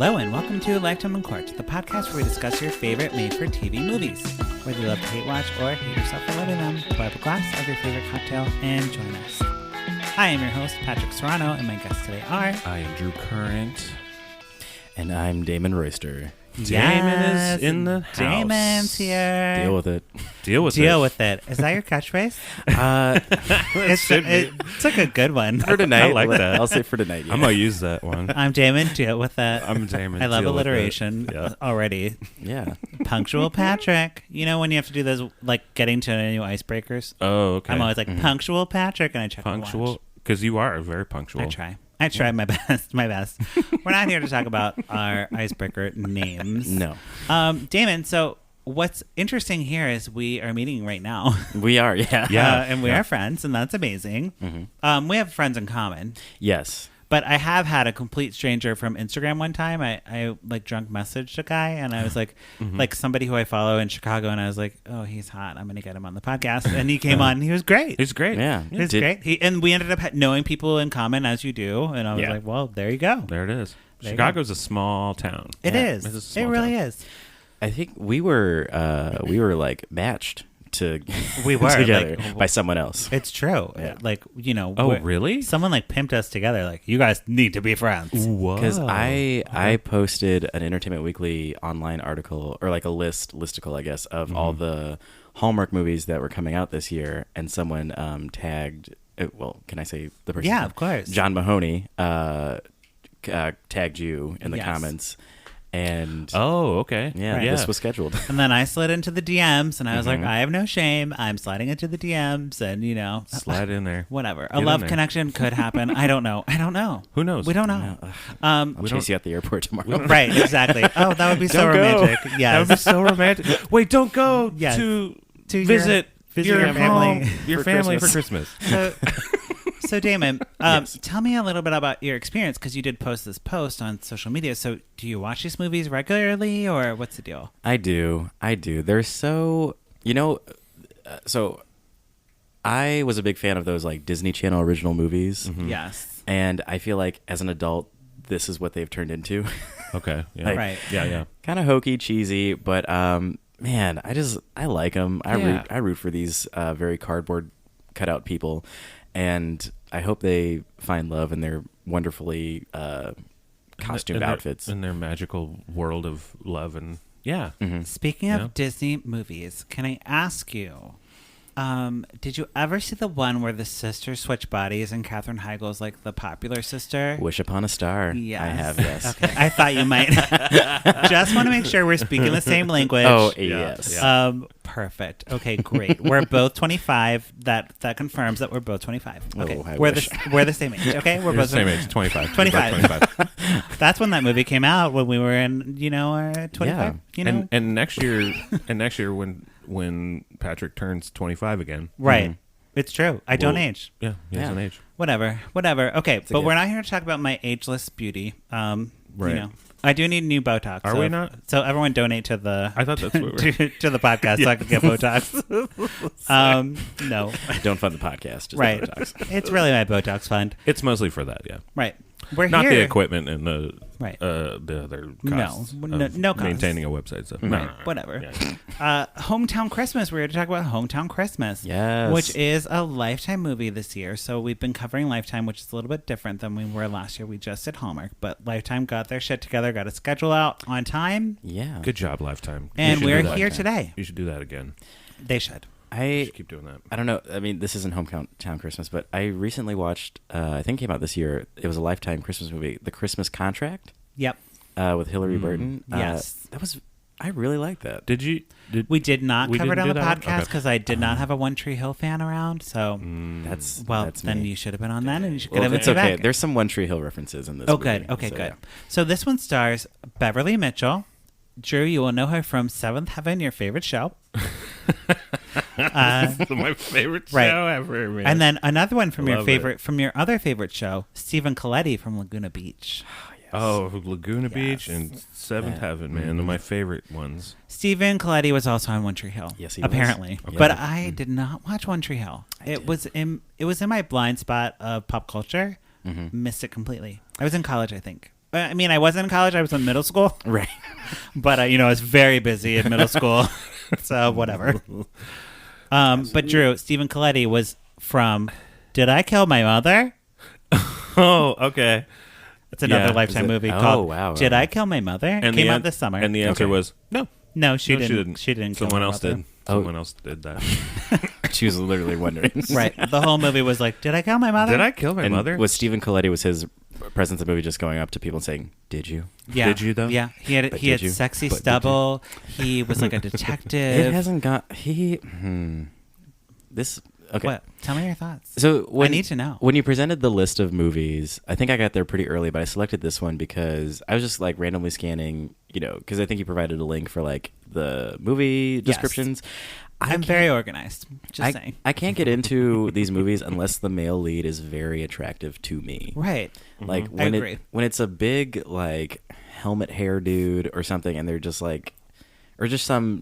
Hello and welcome to Lifetime in Court, the podcast where we discuss your favorite made-for-TV movies. Whether you love to hate watch or hate yourself for loving them, pull up a glass of your favorite cocktail and join us. I am your host, Patrick Serrano, and my guests today are... I am Drew Current. And I'm Damon Royster. Damon is in the house. Damon's here. Deal with it. Deal with it. Is that your catchphrase? It it's like a good one. For tonight. I like that. I'll say for tonight. Yeah. I'm going to use that one. I'm Damon. Deal with it. I'm Damon. I love Deal with it. alliteration already. Yeah. Punctual Patrick. You know when you have to do those, like getting to new icebreakers? Oh, okay. I'm always like, Punctual Patrick, and I check my watch. Punctual? Because you are very punctual. I try my best. We're not here to talk about our icebreaker names. No. Damon, so what's interesting here is we are meeting right now. We are, yeah. Yeah. And we are friends, and that's amazing. Mm-hmm. We have friends in common. Yes. But I have had a complete stranger from Instagram one time. I like drunk messaged a guy, and I was like, like somebody who I follow in Chicago, and I was like, oh, he's hot. I'm going to get him on the podcast. And he came on, and he was great. He's great. Yeah. He was great. And we ended up knowing people in common, as you do. And I was like, well, there you go. There it is. There you Chicago's a small town. It is. It's a small It really town. is. I think we were like matched to We were, together like, by someone else. It's true. Yeah. Like, you know. Oh, really? Someone like pimped us together. Like, you guys need to be friends. Whoa. Because I posted an Entertainment Weekly online article, or like a listicle, I guess, of all the Hallmark movies that were coming out this year, and someone tagged. Well, can I say the person? Yeah, of course. John Mahoney tagged you in the Yes. comments, and Oh, okay. yeah, this was scheduled. And then I slid into the DMs, and I was like, I have no shame. I'm sliding into the DMs, and, you know. Slide in there. Whatever. Get A love in there. connection could happen. I don't know. Who knows? We don't know. I'll chase you at the airport tomorrow. Right, exactly. Oh, that would be so Don't go. romantic. That Yes. would be so romantic. Wait, don't go Yes. to visit your your family. home, your For family Christmas. for Christmas. So Damon, Yes. tell me a little bit about your experience, because you did post this post on social media. So do you watch these movies regularly, or what's the deal? I do. They're so, so I was a big fan of those like Disney Channel original movies. Yes. And I feel like as an adult, this is what they've turned into. Okay. Yeah. Like- Right. Yeah. Kind of hokey, cheesy, but man, I like them. Yeah. I root for these very cardboard cutout people, and I hope they find love in their wonderfully costumed outfits. In their magical world of love and yeah. Speaking of Yeah. Disney movies, can I ask you, did you ever see the one where the sisters switch bodies and Katherine Heigl's like the popular sister? Wish upon a star. Yes. I have, yes. Okay, I thought you might. Just want to make sure we're speaking the same language. Oh, yes. Yeah. Perfect. Okay, great. We're both 25. That confirms that we're both 25. Okay, I we're wish. we're the same age. Okay, we're You're the both same age, 25. 25. You're both 25. That's when that movie came out, when we were in, our 25. Yeah. You know, And next year when Patrick turns 25 again. right? It's true. I don't Well, age. Yeah, he has Yeah. an age. Whatever. Okay, but gift. we're not here to talk about my ageless beauty. Right. I do need new Botox. Are so we not? So everyone donate to the. I thought that's what we were. to the podcast so I can get Botox. No. Don't fund the podcast. Just Right. The Botox. It's really my Botox fund. It's mostly for that, yeah. Right. We're Not here. the equipment and the Right. The other No. costs. No- of no costs. maintaining a website. So. Right. Whatever. Yeah. Hometown Christmas. We're here to talk about Hometown Christmas. Yes. Which is a Lifetime movie this year. So we've been covering Lifetime, which is a little bit different than we were last year. We just did Hallmark. But Lifetime got their shit together, got a schedule out on time. Yeah. Good job, Lifetime. You And should we're do that. here today. You should do that again. They should. You I should keep doing that. don't know. I mean, this isn't Hometown Christmas, but I recently watched, I think it came out this year. It was a Lifetime Christmas movie, The Christmas Contract, Yep. with Hillary Burton. Yes. I really liked that. Did you? We did not We cover it didn't on the do that one? podcast Okay. because I did not have a One Tree Hill fan around. So, That's then me. you should have been on that, and you should Well, have it's been okay. back. There's some One Tree Hill references in this. Oh, movie, good. Okay, so, good. yeah. So this one stars Beverley Mitchell. Drew, you will know her from Seventh Heaven, your favorite show. my favorite show Right. ever, man. And then another one from your Love your other favorite show, Stephen Coletti from Laguna Beach. Oh, Laguna Beach Yes. and Seventh Heaven, man. They're my favorite ones. Stephen Coletti was also on One Tree Hill. Yes, he was. apparently. Okay. But I did not watch One Tree Hill. It did. was in my blind spot of pop culture. Missed it completely. I was in college, I think. I mean, I wasn't in college. I was in middle school. Right. But, I was very busy in middle school. So, whatever. But, Drew, Stephen Coletti was from Did I Kill My Mother? Oh, okay. It's another Lifetime movie called wow. Did I Kill My Mother? And Came out this summer. And the answer was no. No, she didn't. She didn't kill Someone my else mother. did. Someone else did that. She was literally wondering. Right. The whole movie was like, did I kill my mother? Did I kill my And mother? was Stephen Coletti, was his presence in the movie just going up to people and saying, "Did you?" Yeah. Did you, though? Yeah. He had But he had did you? sexy But did stubble. He was like a detective. It hasn't got this. Okay. What? Tell me your thoughts. So when, I need to know. When you presented the list of movies, I think I got there pretty early, but I selected this one because I was just like randomly scanning, because I think you provided a link for like the movie descriptions. I'm very organized. Just saying. I can't get into these movies unless the male lead is very attractive to me. Right. Like I agree. when it's a big like helmet hair dude or something, and they're just like, or just some.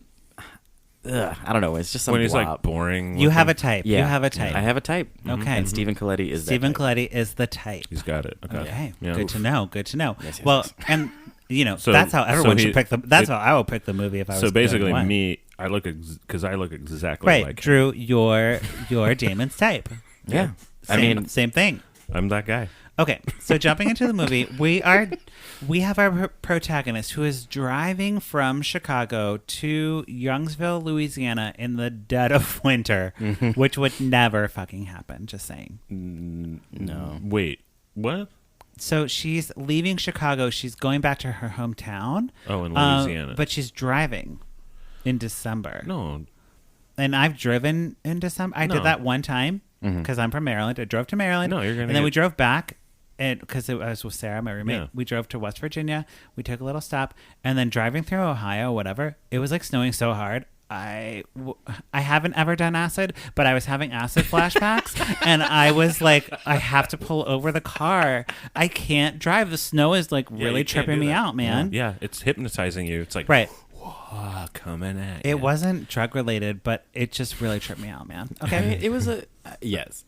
I don't know. It's just some when he's blob. like boring. You have a looking. type. Yeah. You have a type. I have a type. Okay. And Stephen Coletti is Stephen that type. Coletti is the type. He's got it. Okay. Yeah. Good to know. Good to know. Yes, yes, well, yes. and So- that's how everyone so should he- pick the. That's it- how I will pick the movie if I was. So basically, doing one. me, I look because I look exactly Right, like him. Drew, you're Damon's type. Yeah. Same thing. I'm that guy. Okay, so jumping into the movie, we have our protagonist who is driving from Chicago to Youngsville, Louisiana in the dead of winter, which would never fucking happen, just saying. No. Wait, what? So she's leaving Chicago, she's going back to her hometown. Oh, in Louisiana. But she's driving in December. No. And I've driven in December. I No. did that one time because I'm from Maryland. I drove to Maryland. No, you're gonna And then we get- drove back. Because I was with Sarah, my roommate, Yeah. we drove to West Virginia. We took a little stop, and then driving through Ohio, whatever. It was like snowing so hard. I haven't ever done acid, but I was having acid flashbacks, and I was like, I have to pull over the car. I can't drive. The snow is like Yeah, really you can't tripping do me that. out, man. Yeah, it's hypnotizing you. It's like, Right. whoa, coming at It you. wasn't drug related, but it just really tripped me out, man. I Okay. mean, it was a yes.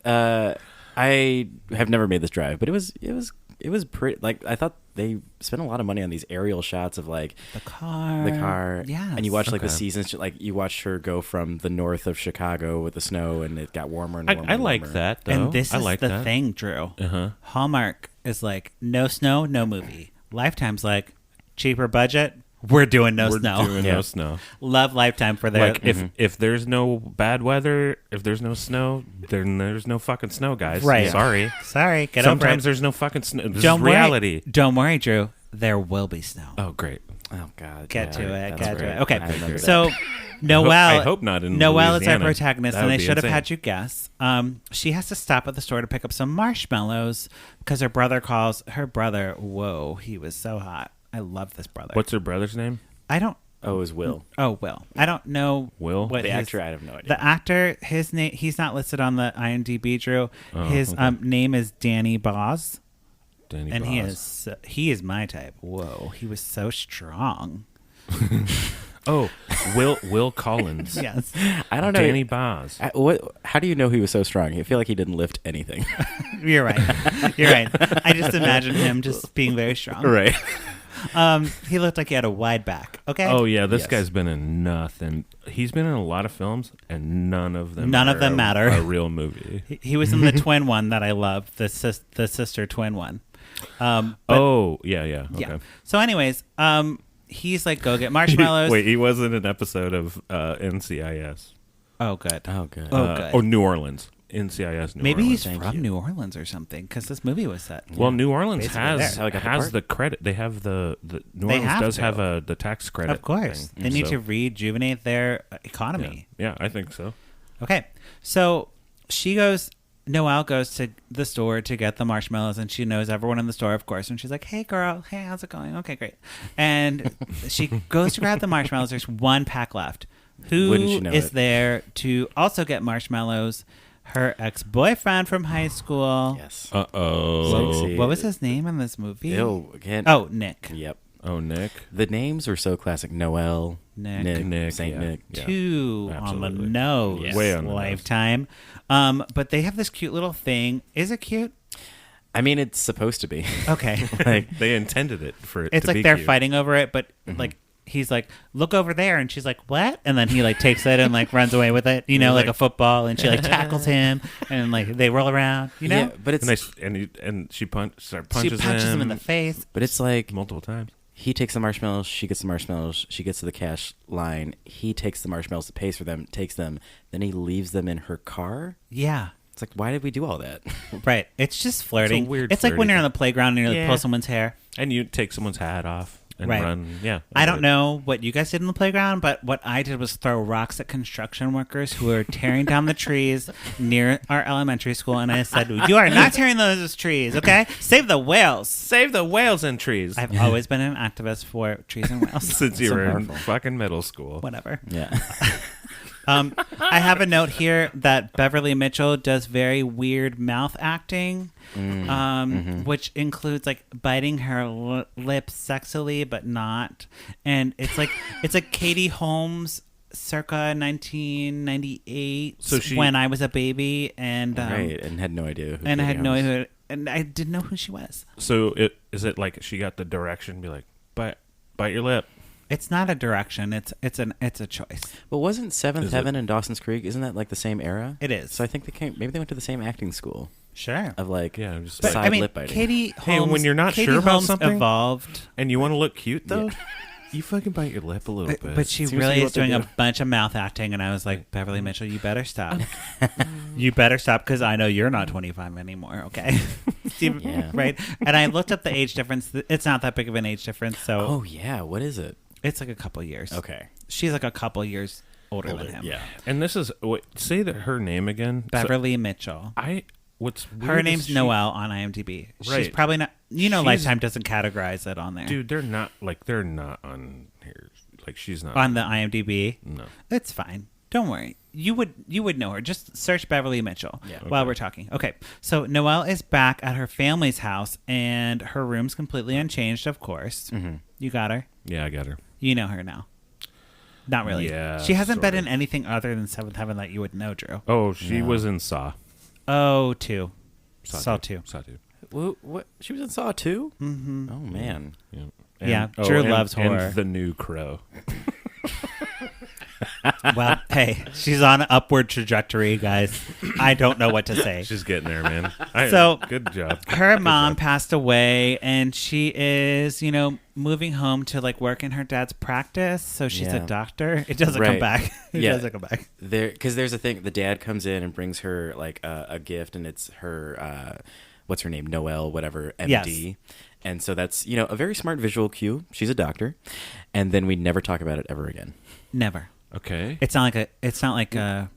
I have never made this drive, but it was pretty. Like I thought they spent a lot of money on these aerial shots of like The car. Yeah. and you watch like the Okay. seasons. Like you watch her go from the north of Chicago with the snow, and it got warmer and warmer. I and like warmer. that, though. And this I is like the that. thing, Drew. Uh-huh. Hallmark is like, no snow, no movie. Lifetime's like, cheaper budget, we're doing no We're snow. doing Yeah. no snow. Love Lifetime for their. Like if there's no bad weather, if there's no snow, then there's no fucking snow, guys. Right. Sorry. Sorry, get Sometimes over it. there's no fucking snow. This Don't is worry. reality. Don't worry, Drew. There will be snow. Oh, great. Oh God, Get to it. that's Get to great. it. Okay. I remember So, Noelle. I hope not in Noelle is our Louisiana. protagonist, That and would I be should have insane. had you guess. She has to stop at the store to pick up some marshmallows because her brother calls. Her brother, whoa, he was so hot. I love this brother. What's her brother's name? I don't. Oh, it was Will. Oh, Will. I don't know. Will? What The his- actor, I have no idea. The actor, his name, he's not listed on the IMDb, Drew. Oh, His okay. name is Danny Boz, Danny and Boz. he is my type. Whoa, he was so strong. Oh, Will Collins. Yes. I don't know. Danny Boz. How do you know he was so strong? I feel like he didn't lift anything. You're right. You're right. I just imagine him just being very strong. right. He looked like he had a wide back. Okay. Oh yeah, this Yes. guy's been in nothing. He's been in a lot of films, and none of them. matter. A real movie. He was in the twin one that I love, the sister twin one. But- Oh yeah. Okay. yeah. So, anyways, he's like, go get marshmallows. Wait, he was in an episode of NCIS. Oh, good. Oh, good. Oh, good. Or New Orleans. NCIS New Maybe Orleans. he's Thank from you. New Orleans or something because this movie was set. Well, New Orleans Basically has there. How I got the has part? the credit. They have the New They Orleans have does to. have the tax credit. Of course. thing. They need So, to rejuvenate their economy. Yeah, I think so. Okay. So Noelle goes to the store to get the marshmallows, and she knows everyone in the store, of course. And she's like, hey, girl. Hey, how's it going? Okay, great. And she goes to grab the marshmallows. There's one pack left. Who Wouldn't you know is it? there to also get marshmallows? Her ex-boyfriend from high school. Yes. Uh-oh. Sexy. What was his name in this movie? Ew, again. Oh, Nick. Yep. Oh, Nick. The names were so classic. Noel, Nick. Saint yeah. Nick. Yeah. Too on the Absolutely. nose. Yes. Way on the nose. Lifetime. But they have this cute little thing. Is it cute? I mean, it's supposed to be. Okay. Like, They intended it for it It's to like be they're cute. fighting over it, but like he's like, look over there, and she's like, what? And then he like takes it and like runs away with it, you know, like a football, and she like tackles him, and like they roll around, you know. yeah, but it's And she punches She punches him in the face. but it's like multiple times. he takes the marshmallows, she gets the marshmallows, she gets to the cash line, he takes the marshmallows, pays for them, takes them, then he leaves them in her car. Yeah. It's like, why did we do all that? Right. It's just flirting. It's a weird It's like when flirty you're on the playground and you're like Yeah. pull someone's hair. And you take someone's hat off and Right. run. Yeah. I don't know what you guys did in the playground, but what I did was throw rocks at construction workers who were tearing down the trees near our elementary school. And I said, you are not tearing those trees, okay? Save the whales. Save the whales and trees. I've always been an activist for trees and whales. Since you So were in powerful. fucking middle school. Whatever. Yeah. I have a note here that Beverley Mitchell does very weird mouth acting, which includes like biting her lips sexily, but not. And it's like Katie Holmes circa 1998 So she- when I was a baby, and Right, and had no idea. Who and I Katie had no Holmes- idea, and I didn't know who she was. So is it like she got the direction? Be like, bite your lip. It's not a direction. It's a choice. But wasn't Seventh Is Heaven and Dawson's Creek? Isn't that like the same era? It is. So I think maybe they went to the same acting school Sure. of like Yeah, I'm just But side I mean, lip biting. Katie Hey, Holmes. when you're not Katie sure about Holmes something- evolved. And you want to look cute though? You fucking bite your lip a little bit. But she Seems to really be is what they doing a do. bunch of mouth acting, and I was like, Beverly Mitchell, you better stop. You better stop, because I know you're not 25 anymore, okay? Yeah. Right? And I looked up the age difference. It's not that big of an age difference, so Oh yeah, what is it? it's like a couple years. Okay. She's like a couple years older than him. Yeah. And this is say that her name again. Beverly Mitchell. What's Her weird name's is she- Noelle on IMDb. She's Right. probably not. You know, She's- Lifetime doesn't categorize it on there. Dude, they're not on here. Like she's not On the IMDb. No. It's fine. Don't worry. You would know her. Just search Beverly Mitchell while we're talking. Okay. So Noelle is back at her family's house, and her room's completely unchanged, of course. Mm-hmm. You got her? Yeah, I got her. You know her now. Not really. Yeah, She hasn't been sort in of. anything other than Seventh Heaven that you would know, Drew. Oh, she was in Saw. Oh, two. Saw two. Saw 2. What? She was in Saw 2? Mm-hmm. Oh man. Yeah. Yeah, Drew loves horror. And The New Crow. Well, hey, she's on an upward trajectory, guys. I don't know what to say. She's getting there, man. So, good job. Her Good mom job. passed away, and she is, moving home to like work in her dad's practice. So she's a Yeah. doctor. It doesn't come Right. back. It Yeah. doesn't come back. Because there's a thing. The dad comes in and brings her like a gift, and it's her. What's her name? Noelle, whatever. MD. Yes. And so that's a very smart visual cue. She's a doctor, and then we never talk about it ever again. Never. Okay. It's not like a.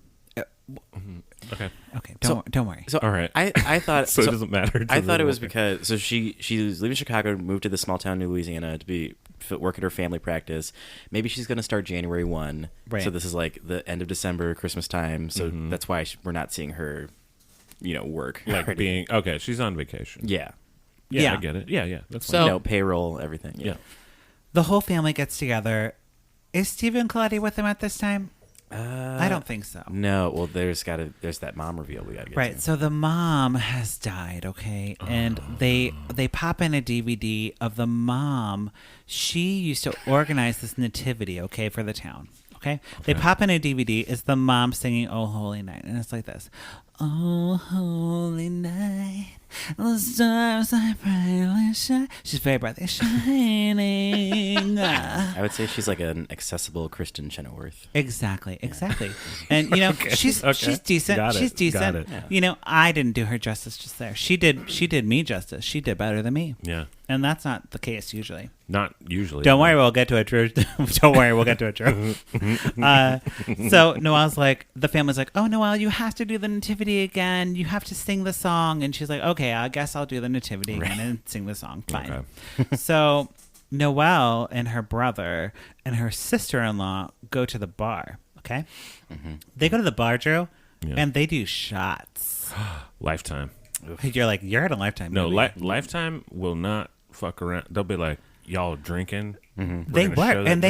Okay. Okay, don't worry. So All right. I thought So it doesn't matter. I thought it was because she was leaving Chicago, moved to the small town New Louisiana to work at her family practice. Maybe she's going to start January 1. Right. So this is like the end of December, Christmas time. So that's why we're not seeing her, work. like already. being okay. She's on vacation. Yeah. Yeah, Yeah. I get it. Yeah, that's So- fine. Payroll, everything. Yeah. The whole family gets together. Is Stephen Coletti with them at this time? I don't think so. No, well, there's that mom reveal we got to get Right, to. so the mom has died, okay, and they pop in a DVD of the mom. She used to organize this nativity, okay, for the town. Okay, they pop in a DVD. It's the mom singing "Oh Holy Night," and it's like this: "Oh Holy Night, the stars are brightly shine." She's very brightly shining. I would say she's like an accessible Kristen Chenoweth. Exactly. And she's decent. Got it. She's decent. Got it. I didn't do her justice just there. She did me justice. She did better than me. Yeah. And that's not the case usually. Not usually. Don't worry, we'll get to it, Drew. Don't worry, we'll get to it, Drew. So Noelle's like, the family's like, oh, Noelle, you have to do the nativity again. You have to sing the song. And she's like, okay, I guess I'll do the nativity again and sing the song. Fine. Okay. So Noelle and her brother and her sister-in-law go to the bar. Okay, they go to the bar, Drew, Yeah. and they do shots. Lifetime. You're like, you're at a Lifetime No, movie. Lifetime will not fuck around. They'll be like, y'all drinking. They were, and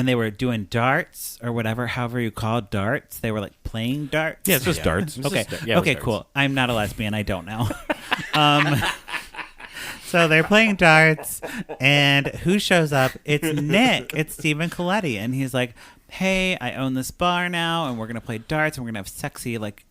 they were doing darts or whatever, however you call darts. They were like playing darts. Yeah, it's just darts. It's Okay. just- yeah, it was Okay. darts. Cool. I'm not a lesbian. I don't know. So they're playing darts, and who shows up? It's Nick. It's Stephen Coletti, and he's like, "Hey, I own this bar now, and we're gonna play darts, and we're gonna have sexy like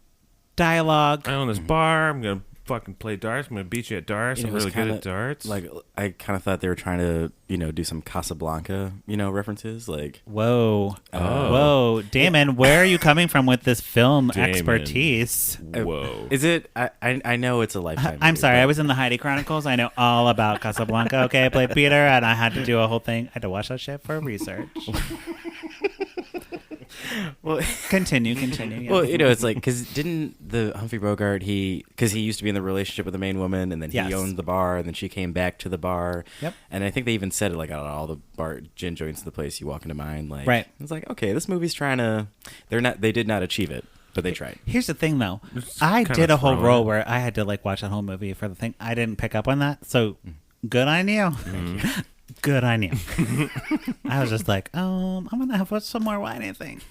dialogue." I own this bar. I'm gonna fucking play darts. I'm gonna beat you at darts. I'm really good at darts. Like, I kind of thought they were trying to, do some Casablanca, references. Like, Whoa, whoa, Damon, where are you coming from with this film Damon. expertise? Whoa. is it? I know it's a Lifetime. I'm movie, sorry, but- I was in the Heidi Chronicles. I know all about Casablanca. Okay, I played Peter, and I had to do a whole thing. I had to watch that shit for research. Well, Continue. Yes. well, it's like, because didn't the Humphrey Bogart, because he used to be in the relationship with the main woman, and then Yes. he owned the bar, and then she came back to the bar. Yep. And I think they even said it, like, on all the bar gin joints of the place you walk into mind. Like, Right. It's like, okay, this movie's trying to, they did not achieve it, but they tried. Here's the thing, though. It's I kinda did a whole throwing role it. where I had to like watch that whole movie for the thing. I didn't pick up on that, so good on you. Good on you. I was just like, I'm gonna have some more wine, I think.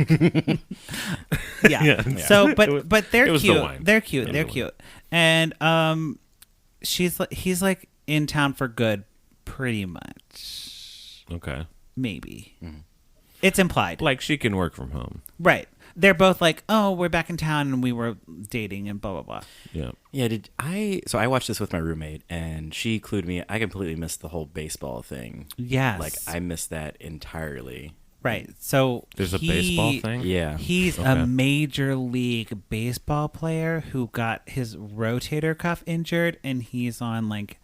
yeah. Yeah. So, It was- but they're it was the cute. wine. They're cute. It was They're the cute. And he's like in town for good, pretty much. Okay. Maybe. It's implied. Like she can work from home. Right. They're both like, oh, we're back in town and we were dating and blah, blah, blah. Yeah. Yeah, so I watched this with my roommate, and she clued me. I completely missed the whole baseball thing. Yes. Like, I missed that entirely. Right. So There's a baseball thing. Yeah. He's Okay. a major league baseball player who got his rotator cuff injured, and he's on like,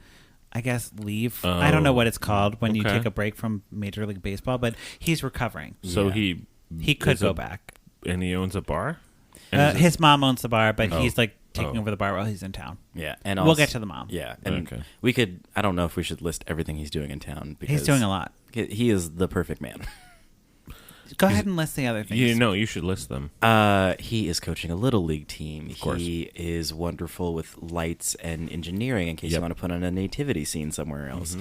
I guess, leave. I don't know what it's called when you okay. take a break from Major League Baseball, but he's recovering. So Yeah. He could is go a- back. and he owns a bar. And is it- His mom owns the bar, but Oh. he's like taking Oh. over the bar while he's in town. Yeah, and We'll also, get to the mom. Yeah, and Okay. we could. I don't know if we should list everything he's doing in town because He's doing a lot. He is the perfect man. Go ahead and list the other things. you should list them. He is coaching a little league team. course. He is wonderful with lights and engineering. In case you Yep. want to put on a nativity scene somewhere else.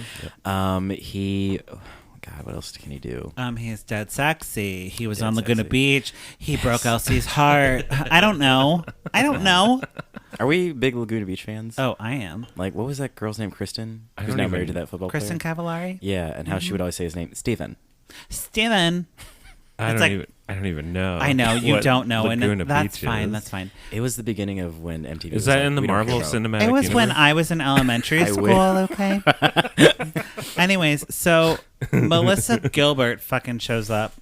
God, what else can he do? He's dead sexy. He was Dead on Laguna sexy. Beach. He broke Elsie's heart. I don't know. Are we big Laguna Beach fans? Oh, I am. Like, what was that girl's name? Kristen. I Who's don't now even- married to that football Kristen player. Cavallari? Yeah, and how she would always say his name, Stephen. Steven. I It's don't even know. I know. You what don't know. And Laguna that's Beach fine. is. That's fine. It was the beginning of when MTV. Is was that like, in the we don't Marvel care. Cinematic It was when Universe? I was in elementary I school, wish. okay? Anyways, so Melissa Gilbert fucking shows up.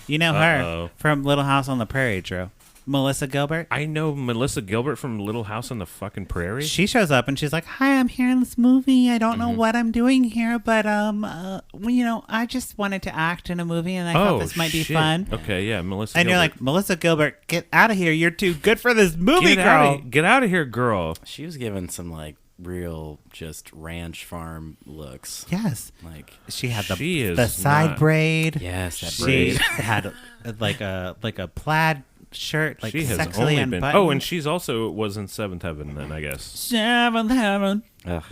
You know her Uh-oh. from Little House on the Prairie, Drew. Melissa Gilbert. I know Melissa Gilbert from Little House on the fucking Prairie. She shows up and she's like, "Hi, I'm here in this movie. I don't know what I'm doing here, but I just wanted to act in a movie, and I thought this might be shit. fun." Okay, yeah, Melissa. And you're Gilbert. like, "Melissa Gilbert, get out of here! You're too good for this movie, girl." Get out of here, girl. She was given some like real just ranch farm looks. Yes, Like she had She is the side not- braid. yes, that She braid. had like a plaid shirt, like She has sexily only unbuttoned. been. Oh, and she's also was in Seventh Heaven. Then I guess. Seventh Heaven. Ugh.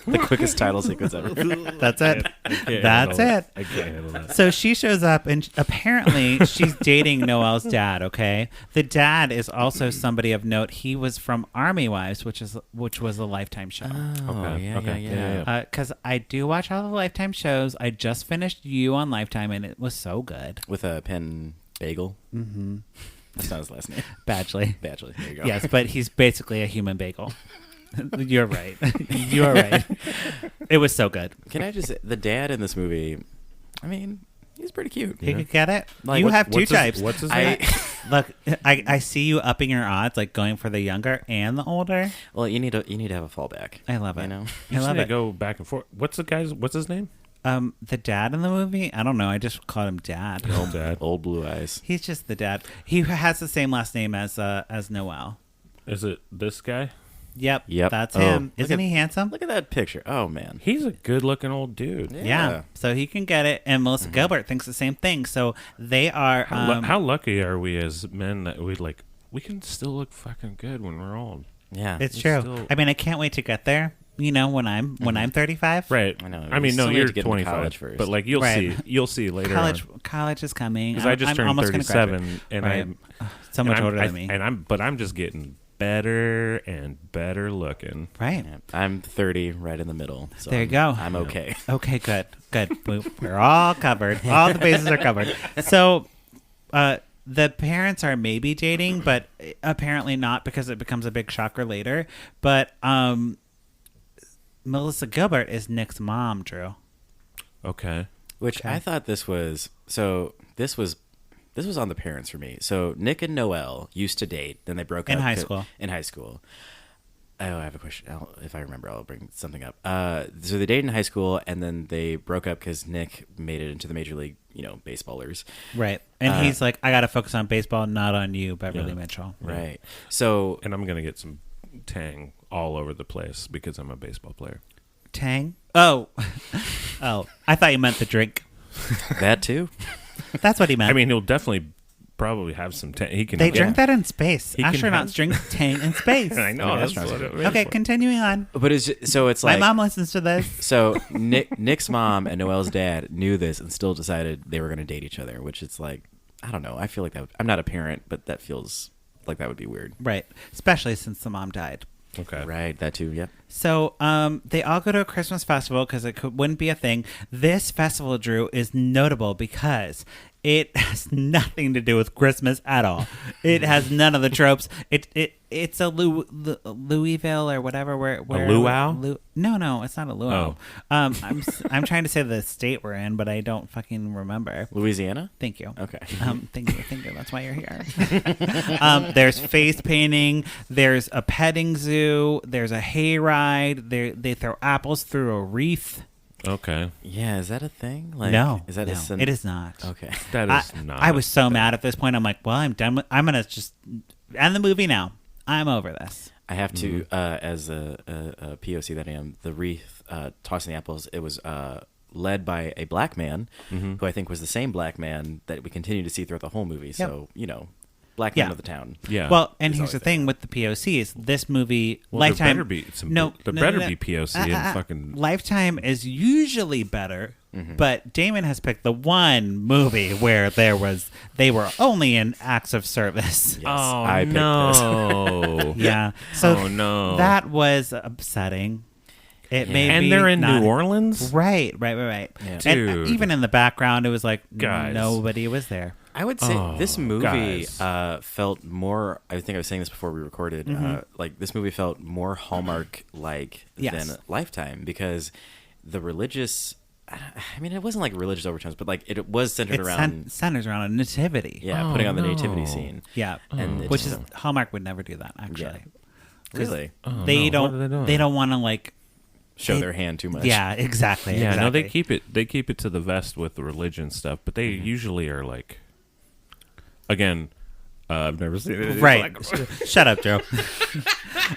The quickest title sequence ever. That's it. Can't That's handle it. I can't handle that. So she shows up, and apparently she's dating Noel's dad. Okay, the dad is also somebody of note. He was from Army Wives, which was a Lifetime show. Oh, Okay, yeah, okay, yeah. Because I do watch all the Lifetime shows. I just finished You on Lifetime, and it was so good. With a pen bagel. Mm-hmm. That's not his last name. Badgley. Badgley. There you go. Yes, but he's basically a human bagel. You're right. You're right. It was so good. Can I just say, the dad in this movie, I mean, he's pretty cute. You could get it. Like, you what's- have two What's his- types. What's his I, name? Look, I see you upping your odds, like going for the younger and the older. well, you need to have a fallback. I love it. You know? I love to it. go back and forth. What's his name? The dad in the movie, I don't know. I just called him Dad. Old dad. Old blue eyes. He's just the dad. He has the same last name as Noel. Is it this guy? Yep. Yep. That's Oh, him. look Isn't at- he handsome? Look at that picture. Oh, man. He's a good-looking old dude. Yeah. So he can get it, and Melissa Gilbert thinks the same thing. So they are. How lucky are we as men that we can still look fucking good when we're old. Yeah. It's we true. still- I mean, I can't wait to get there. You know, when I'm 35. Right. I know. I We mean, still no, need you're to get into 25, college first. but like you'll Right. see later. College is coming. Because I just I'm turned almost gonna 37, graduate. and Right. I'm So much and older I'm than me. And I'm just getting better and better looking. Right. Yeah, I'm 30, right in the middle. So There you go. I'm okay. Okay, good. We're all covered. All the bases are covered. So, the parents are maybe dating, but apparently not, because it becomes a big shocker later. But Melissa Gilbert is Nick's mom, Drew. Okay. Which I thought this was on the parents for me. So Nick and Noelle used to date, then they broke up In high school. Oh, I have a question. If I remember, I'll bring something up. So they dated in high school, and then they broke up because Nick made it into the major league, baseballers. Right. And he's like, I got to focus on baseball, not on you, Beverley Mitchell. Right. So, and I'm gonna get some tang all over the place because I'm a baseball player. Tang? Oh. I thought you meant the drink. that too. That's what he meant. I mean, he'll definitely probably have some tang. He can. They drink that in space. He can Astronauts drink Tang in space. I know. That's what it is. Okay, continuing on. But it's like My mom listens to this. So Nick's mom and Noelle's dad knew this and still decided they were going to date each other, which it's like, I don't know. I feel like I'm not a parent, but that feels like that would be weird. Right. Especially since the mom died. Okay. Right. That too. Yep. So they all go to a Christmas festival because wouldn't be a thing. This festival, Drew, is notable because it has nothing to do with Christmas at all. It has none of the tropes. It's a Louisville or whatever. Where a luau? No, it's not a luau. Oh. I'm trying to say the state we're in, but I don't fucking remember. Louisiana. Thank you. Okay. Thank you. That's why you're here. There's face painting. There's a petting zoo. There's a hayride. They throw apples through a wreath. Okay. Yeah. Is that a thing? Like, No, Is that it is not. Okay. That is not. I was so mad at this point. I'm like, well, I'm done. I'm gonna just end the movie now. I'm over this. I have to, as a POC that I am, the wreath tossing the apples. It was led by a black man, who I think was the same black man that we continue to see throughout the whole movie. So black man of the town. Yeah. Well, and He's here's the always thing with the POCs. This movie, Well, Lifetime. there better be POC and fucking. Lifetime is usually better, but Damon has picked the one movie where they were only in acts of service. Yes, Oh I picked no! Yeah. So Oh, no. that was upsetting. It made And me they're in not- New Orleans. Right. Yeah. And Dude. even in the background, it was like Guys. nobody was there. I would say this movie guys. felt more. I think I was saying this before we recorded. Like this movie felt more Hallmark-like Yes. than Lifetime because the religious. I mean, it wasn't like religious overtones, but like it was centered around. Centers around a nativity. Yeah, Oh, putting on the no. nativity scene. Yeah. And it Which just- is Hallmark would never do that actually. Yeah. Really Oh, They no. What are don't. doing? They don't want to like. show their hand too much. Yeah. Exactly. Yeah, no, they exactly. keep it to the vest with the religion stuff, but they usually are like. Again, I've never seen it. Right. Shut up, Joe.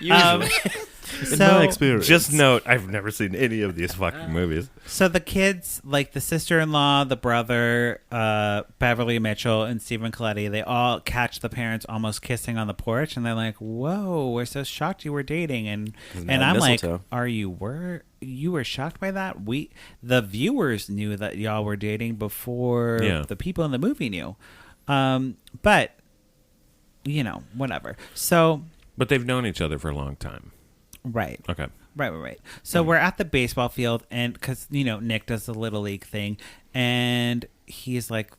Usually. So Just note, I've never seen any of these fucking movies. So the kids, like the sister-in-law, the brother, Beverley Mitchell, and Stephen Coletti, they all catch the parents almost kissing on the porch, and they're like, "Whoa, we're so shocked you were dating." And I'm mistletoe. like, you were shocked by that? The viewers knew that y'all were dating before the people in the movie knew. But whatever. So, But they've known each other for a long time. right. Okay. Right. So we're at the baseball field, and because Nick does the little league thing, and he's like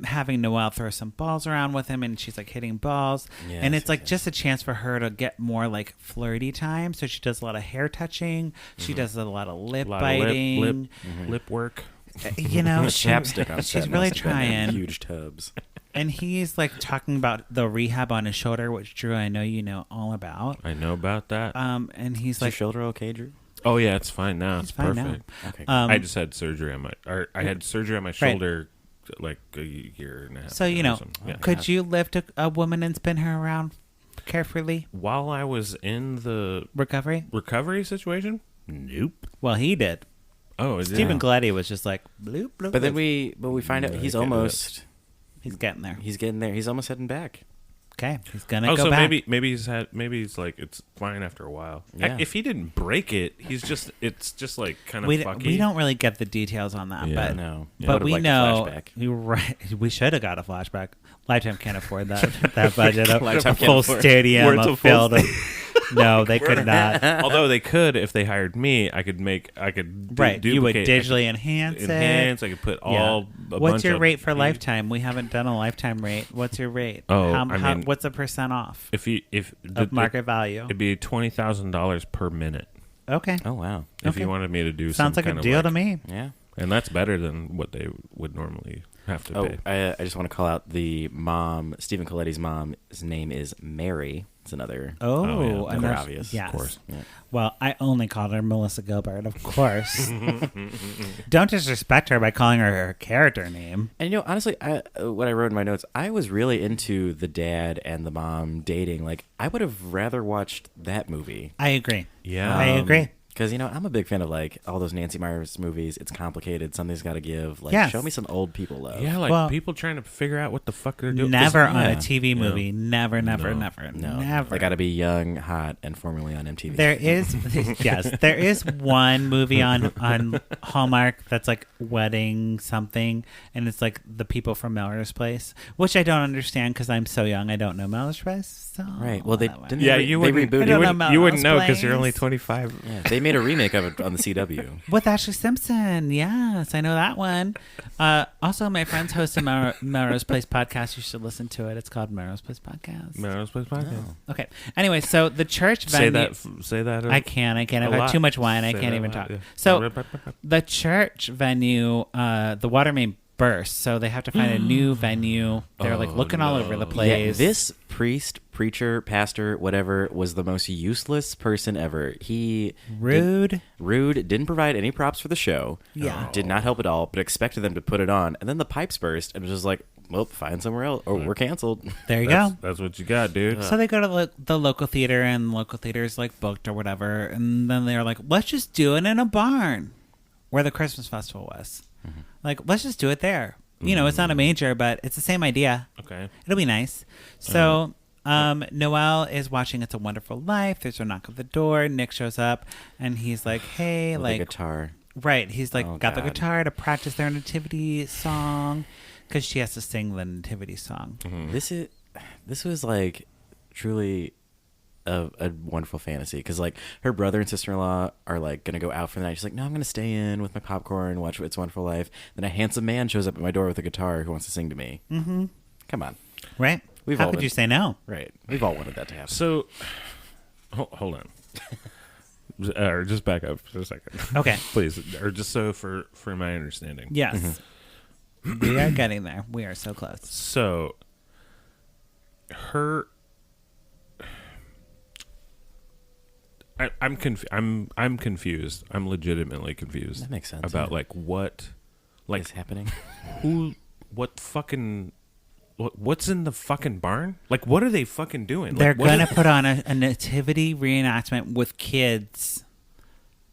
having Noelle throw some balls around with him, and she's like hitting balls, and it's like just a chance for her to get more like flirty time. So she does a lot of hair touching, she does a lot of lip biting, lip work. Chapstick on she's set really must have been in trying. huge tubs. And he's like talking about the rehab on his shoulder, which Drew, I know you know all about. I know about that. And he's Is your like, shoulder okay, Drew? Oh yeah, it's fine now. It's fine now. perfect. Okay. I just had surgery on I had surgery on my shoulder like a year and a half. So ago or something. Yeah. could you lift a woman and spin her around carefully? While I was in the Recovery situation, nope. Well, he did. Oh, is Stephen Coletti was just like bloop bloop. But then bloop. we find out No, he's I can't do almost He's getting there. he's getting there. He's almost heading back. Okay, he's gonna Oh, go so back. maybe he's like it's fine after a while. Yeah. If he didn't break it, it's just like kind of we fucky. don't really get the details on that, Yeah. but No. but Would've we liked a know flashback. you're right. We should have got a flashback. Lifetime can't afford that budget. A Lifetime can't full afford it. stadium Where it's a of full filled. No, they could not. Although they could, if they hired me, I could Right, you would duplicate- digitally enhance it. I could put all. A What's bunch your of rate for these- Lifetime? We haven't done a Lifetime rate. What's your rate? Oh, I mean- what's the percent off If of market value? it'd be $20,000 per minute Okay, Oh wow. if Okay. you wanted me to do. sounds some like a kind of deal to me. Yeah. and that's better than what they would normally have to Oh, pay. I just want to call out the mom, Stephen Coletti's mom. His name is Mary. It's another. Oh, yeah, another- obvious, yes. of course. Yeah. Well, I only called her Melissa Gilbert, of course. Don't disrespect her by calling her her character name. And you know, honestly, what I wrote in my notes, I was really into the dad and the mom dating. Like, I would have rather watched that movie. I agree. Yeah. I agree. Because, you know, I'm a big fan of, like, all those Nancy Meyers movies. It's complicated. Something's got to give. Like, Yes. show me some old people love. Yeah, like Well, people trying to figure out what the fuck they're doing. Never 'Cause- on a yeah. TV movie. Never, never, No. never, No. never. They got to be young, hot, and formerly on MTV. There is, yes, there is one movie on Hallmark that's like wedding something, and it's like the people from Melrose Place, which I don't understand because I'm so young. I don't know Melrose Place. So Right. Well, they didn't. Yeah, they, you they wouldn't. rebooted I don't it. know about You wouldn't Melrose know because you're only Place. 25. Yeah, they made a remake of it on the CW. With Ashley Simpson. Yes, I know that one. Also, my friends host a Melrose Place podcast. You should listen to it. It's called Melrose Place Podcast. Melrose Place podcast. Okay. Anyway, so the church Say venue. that. Say that. I can't. I've a had lot. too much wine. I Say can't that even a lot, talk. yeah. So the church venue, the water main burst, so they have to find a new venue. They're like Oh, looking all over the place. Yeah, this priest, preacher, pastor, whatever, was the most useless person ever. He Rude. rude, didn't provide any props for the show. Yeah. Did not help at all, but expected them to put it on. And then the pipes burst and was just like, well, find somewhere else or we're canceled. There you That's, go. that's what you got, dude. So they go to the local theater, and the local theater's like booked or whatever, and then they're like, let's just do it in a barn where the Christmas festival was. Like, let's just do it there. You know, it's not a major, but it's the same idea. Okay. It'll be nice. So Noelle is watching It's a Wonderful Life. There's a knock at the door. Nick shows up, and he's like, hey, With like, a guitar. right. He's like, Oh, got the God. guitar to practice their nativity song, because she has to sing the nativity song. This was like truly a wonderful fantasy because like her brother and sister-in-law are like gonna go out for the night. She's like, no, I'm gonna stay in with my popcorn, watch It's a Wonderful Life. Then a handsome man shows up at my door with a guitar who wants to sing to me. Mm-hmm. Come on. Right? We've How all could been- you say no? Right. We've all wanted that to happen. So, hold on. Or just back up for a second. Okay. Please. Or just so for my understanding. Yes. We are getting there. We are so close. So, I'm confused. I'm legitimately confused. That makes sense, about yeah. like what, like What's happening? what's in the fucking barn? Like, what are they fucking doing? They're Like, what going are- to put on a nativity reenactment with kids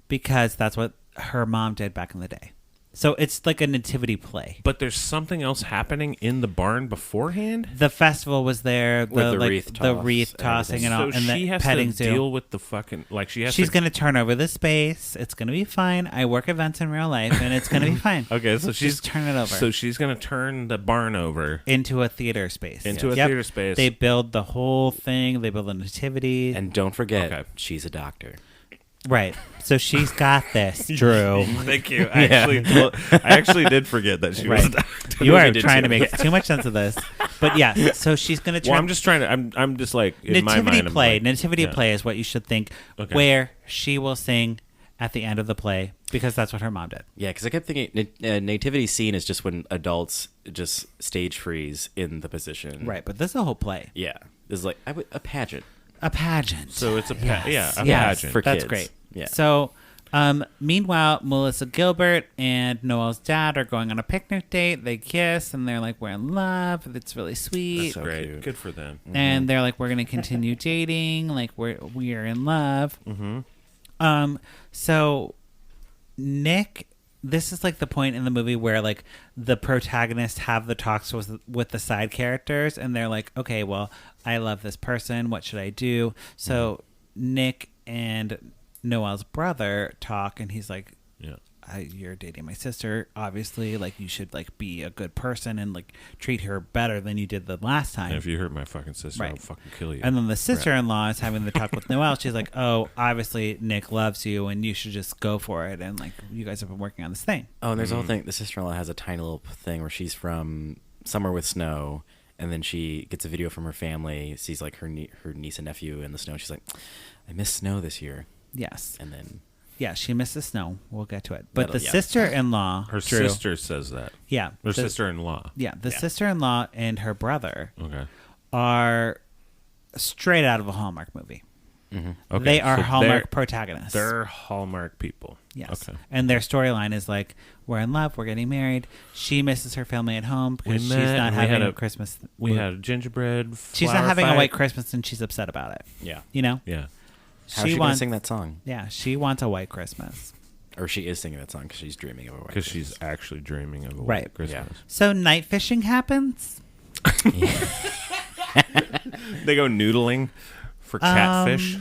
because that's what her mom did back in the day. So it's like a nativity play. But there's something else happening in the barn beforehand. The festival was there, With the like, wreath the toss wreath and tossing and So all, and she the has petting to zoo. deal with the fucking she's going to turn over the space. It's going to be fine. I work events in real life, and it's going to be fine. Okay, so she's Just turn it over. So she's gonna turn the barn over. Into a theater space. Into a Yep. theater space. They build the whole thing. They build a nativity. And don't forget, Okay. she's a doctor. Right. So she's got this, Drew. Thank you. I actually did forget that she was. Right. A doctor. You are You did trying too. to make too much sense of this. But yeah, so she's going to turn Well, I'm just trying to. I'm just like in my nativity mind. I'm play. like, Nativity yeah. play is what you should think, Okay. where she will sing at the end of the play because that's what her mom did. Yeah, because I kept thinking nativity scene is just when adults just stage freeze in the position. Right. But this is a whole play. Yeah. This is like a pageant. A pageant. So it's a Yes. a Yes. pageant. For That's kids. great. Yeah. So, meanwhile, Melissa Gilbert and Noelle's dad are going on a picnic date. They kiss and they're like, we're in love. It's really sweet. That's So great. cute. Good for them. And they're like, we're going to continue dating. Like, we are in love. Mm-hmm. So Nick, this is like the point in the movie where like the protagonists have the talks with the side characters, and they're like, okay, well, I love this person. What should I do? So Nick and Noelle's brother talk, and he's like, Yeah. you're dating my sister. Obviously, like, you should, like, be a good person and, like, treat her better than you did the last time. And if you hurt my fucking sister, Right. I'll fucking kill you. And then the sister-in-law is having the talk with Noelle. She's like, oh, obviously Nick loves you and you should just go for it. And, like, you guys have been working on this thing. Oh, and there's a whole thing. The sister-in-law has a tiny little thing where she's from somewhere with snow, and then she gets a video from her family, sees, like, her niece and nephew in the snow. She's like, I miss snow this year. Yes. And then... Yeah, she misses snow. We'll get to it. But That'll- the yeah. sister-in-law... Her Drew, sister says that. Yeah. Her sister-in-law. Yeah, the sister-in-law and her brother Okay. are straight out of a Hallmark movie. Okay. They are so Hallmark protagonists. They're Hallmark people. Yes. Okay. And their storyline is like, we're in love, we're getting married. She misses her family at home because she's met, not and we having had a a- Christmas. We had a gingerbread She's not flower having fight. a white Christmas and she's upset about it. Yeah. You know? Yeah. How's she going to sing that song? Yeah, she wants a white Christmas. Or she is singing that song because she's dreaming of a white Because Christmas. she's actually dreaming of a Right. white Christmas. Yeah. So night fishing happens. They go noodling for catfish.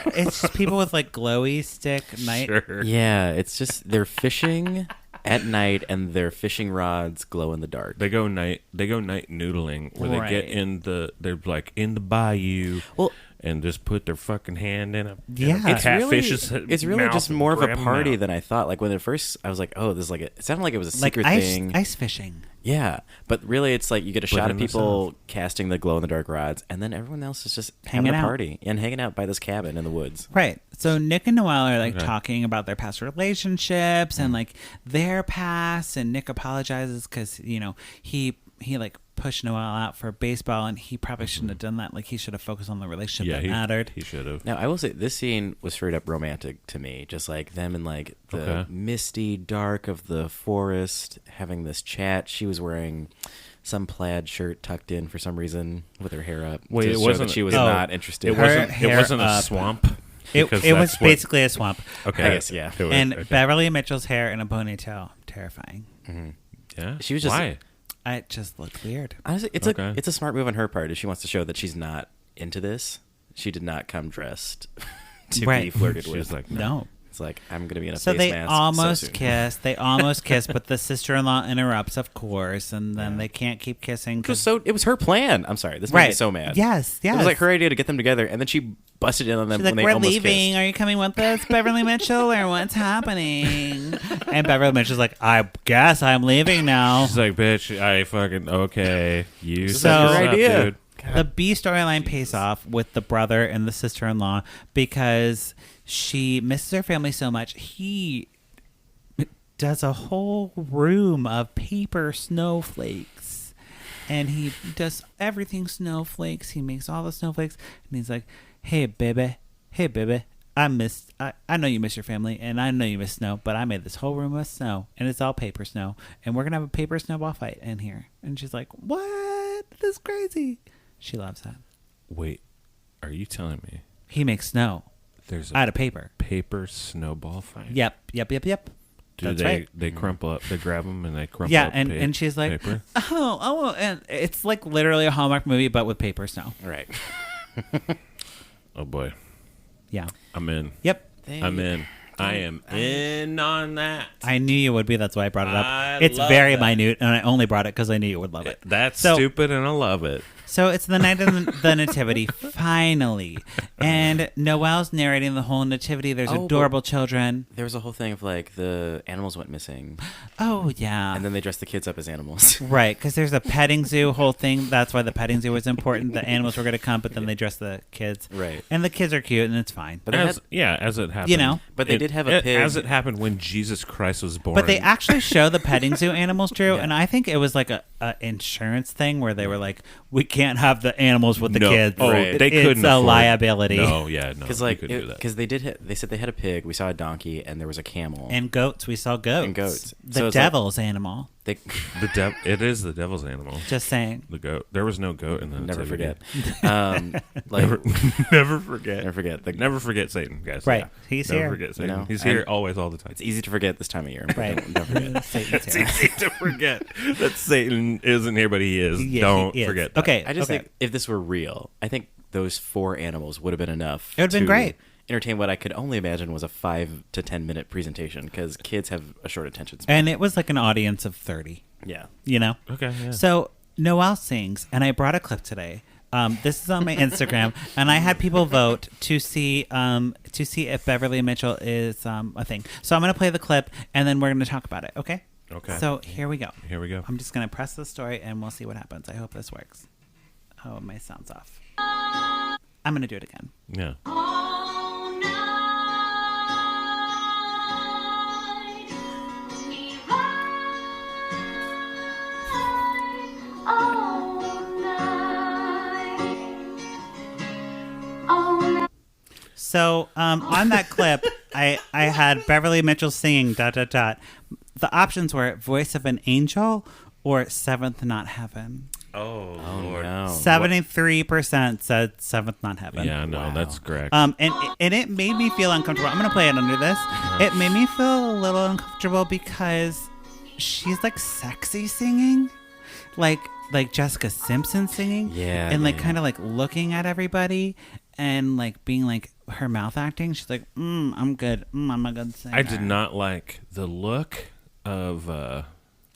It's just people with like glowy stick night. Sure. Yeah, it's just they're fishing at night and their fishing rods glow in the dark. They go night noodling where Right. they get they're like in the bayou. Well, and just put their fucking hand in a Yeah. in a catfish's it's really mouth just and more of a grab 'em party out. than I thought. Like when at first I was like, oh, this is like it sounded like it was a Like secret ice, thing. ice fishing. Yeah, but really it's like you get a shot of in the people casting the glow in the dark rods, and then everyone else is just having Hanging a out. party and hanging out by this cabin in the woods. Right. So Nick and Noelle are like Okay. talking about their past relationships and like their past, and Nick apologizes because, you know, he like pushed Noelle out for baseball and he probably shouldn't have done that. Like he should have focused on the relationship Yeah, that mattered. he should have. Now I will say this scene was straight up romantic to me, just like them in like the Okay. misty dark of the forest having this chat. She was wearing some plaid shirt tucked in for some reason with her hair up. Wait, to it show wasn't- that she was Oh, not interested. It Her wasn't. It hair wasn't a up. swamp. It Because was that's what- basically a swamp. Okay. I guess, yeah. It was- And okay. Beverly Mitchell's hair in a ponytail. Terrifying. Yeah. She was just- Why? It just looked weird. Honestly, Okay. it's a smart move on her part if she wants to show that she's not into this. She did not come dressed to be Right. flirted She's with. like, No. It's like I'm going to be in a So face they mask almost so soon. kiss. They almost kiss, but the sister-in-law interrupts, of course, and then they can't keep kissing. It was her plan. I'm sorry. This made me so mad. Yes, yes. It was like her idea to get them together, and then she busted in on them She's when like, they we're almost leaving. kissed. Are you coming with us, Beverly Mitchell, or what's happening? And Beverly Mitchell's like, I guess I'm leaving now. She's like, bitch, I fucking okay. You So- set this Your up, idea. dude. The B storyline pays off with the brother and the sister-in-law because she misses her family so much. He does a whole room of paper snowflakes, and he does everything snowflakes. He makes all the snowflakes, and he's like, hey baby, I know you miss your family, and I know you miss snow, but I made this whole room of snow, and it's all paper snow, and we're gonna have a paper snowball fight in here. And she's like, what? This is crazy. She loves that. Wait, are you telling me He makes snow there's out of paper. paper snowball fight? Yep. Do That's they right. they crumple up? They grab them and they crumple Yeah, up. and she's like, paper? oh, and it's like literally a Hallmark movie, but with paper snow. Right. Oh boy, Yeah. I'm in. Yep. I'm in. I am in on that. I knew you would be. That's why I brought it up. I It's love very that. minute, and I only brought it because I knew you would love it. That's So- stupid, and I love it. So it's the night of the nativity, finally. And Noelle's narrating the whole nativity. There's Oh, adorable children. There was a whole thing of like the animals went missing, Oh, yeah. and then they dressed the kids up as animals. Right, because there's a petting zoo whole thing. That's why the petting zoo was important. The animals were going to come, but then they dressed the kids. Right. And the kids are cute, and it's fine. But they As had, as it happened, You know. But they did have a pig. As it happened when Jesus Christ was born. But they actually show the petting zoo animals, Drew, Yeah. and I think it was like a insurance thing where they were like, we can't have the animals with the No. kids. Oh, Right. they couldn't It's a afford- liability. No, yeah, no, because you like couldn't do that. because they said they had a pig. We saw a donkey, and there was a camel And goats. We saw goats. And goats. The So it's like- devil's animal. It is the devil's animal. Just saying. The goat. There was no goat in the Never Nativity. forget. Never forget. Never forget. Never forget Satan, guys. Right. Yeah. He's Never here. forget Satan. You know? He's here And always, all the time. It's easy to forget this time of year. Right. Don't forget. Satan's It's here. easy to forget that Satan isn't here, but he is. Yeah, Don't he is. forget that. Okay. I just think if this were real, I think those 4 animals would have been enough. It would have been to great. Entertain what I could only imagine was a 5 to 10 minute presentation because kids have a short attention span. And it was like an audience of 30, Yeah. you know? Okay, yeah. So Noelle sings, and I brought a clip today. This is on my Instagram, and I had people vote to see if Beverley Mitchell is a thing. So I'm going to play the clip, and then we're going to talk about it, okay? Okay. So here we go. Here we go. I'm just going to press the story, and we'll see what happens. I hope this works. Oh, my sound's off. I'm going to do it again. Yeah. So on that clip, I had Beverley Mitchell singing ... The options were Voice of an Angel or Seventh Not Heaven. Oh, Lord. No. 73% said Seventh Not Heaven. Yeah, no, Wow. that's correct. And it made me feel uncomfortable. I'm gonna play it under this. It made me feel a little uncomfortable because she's like sexy singing, like Jessica Simpson singing, Yeah, and like yeah. kind of like looking at everybody and like being like her mouth acting. She's like, I'm good. I'm a good singer. I did not like the look of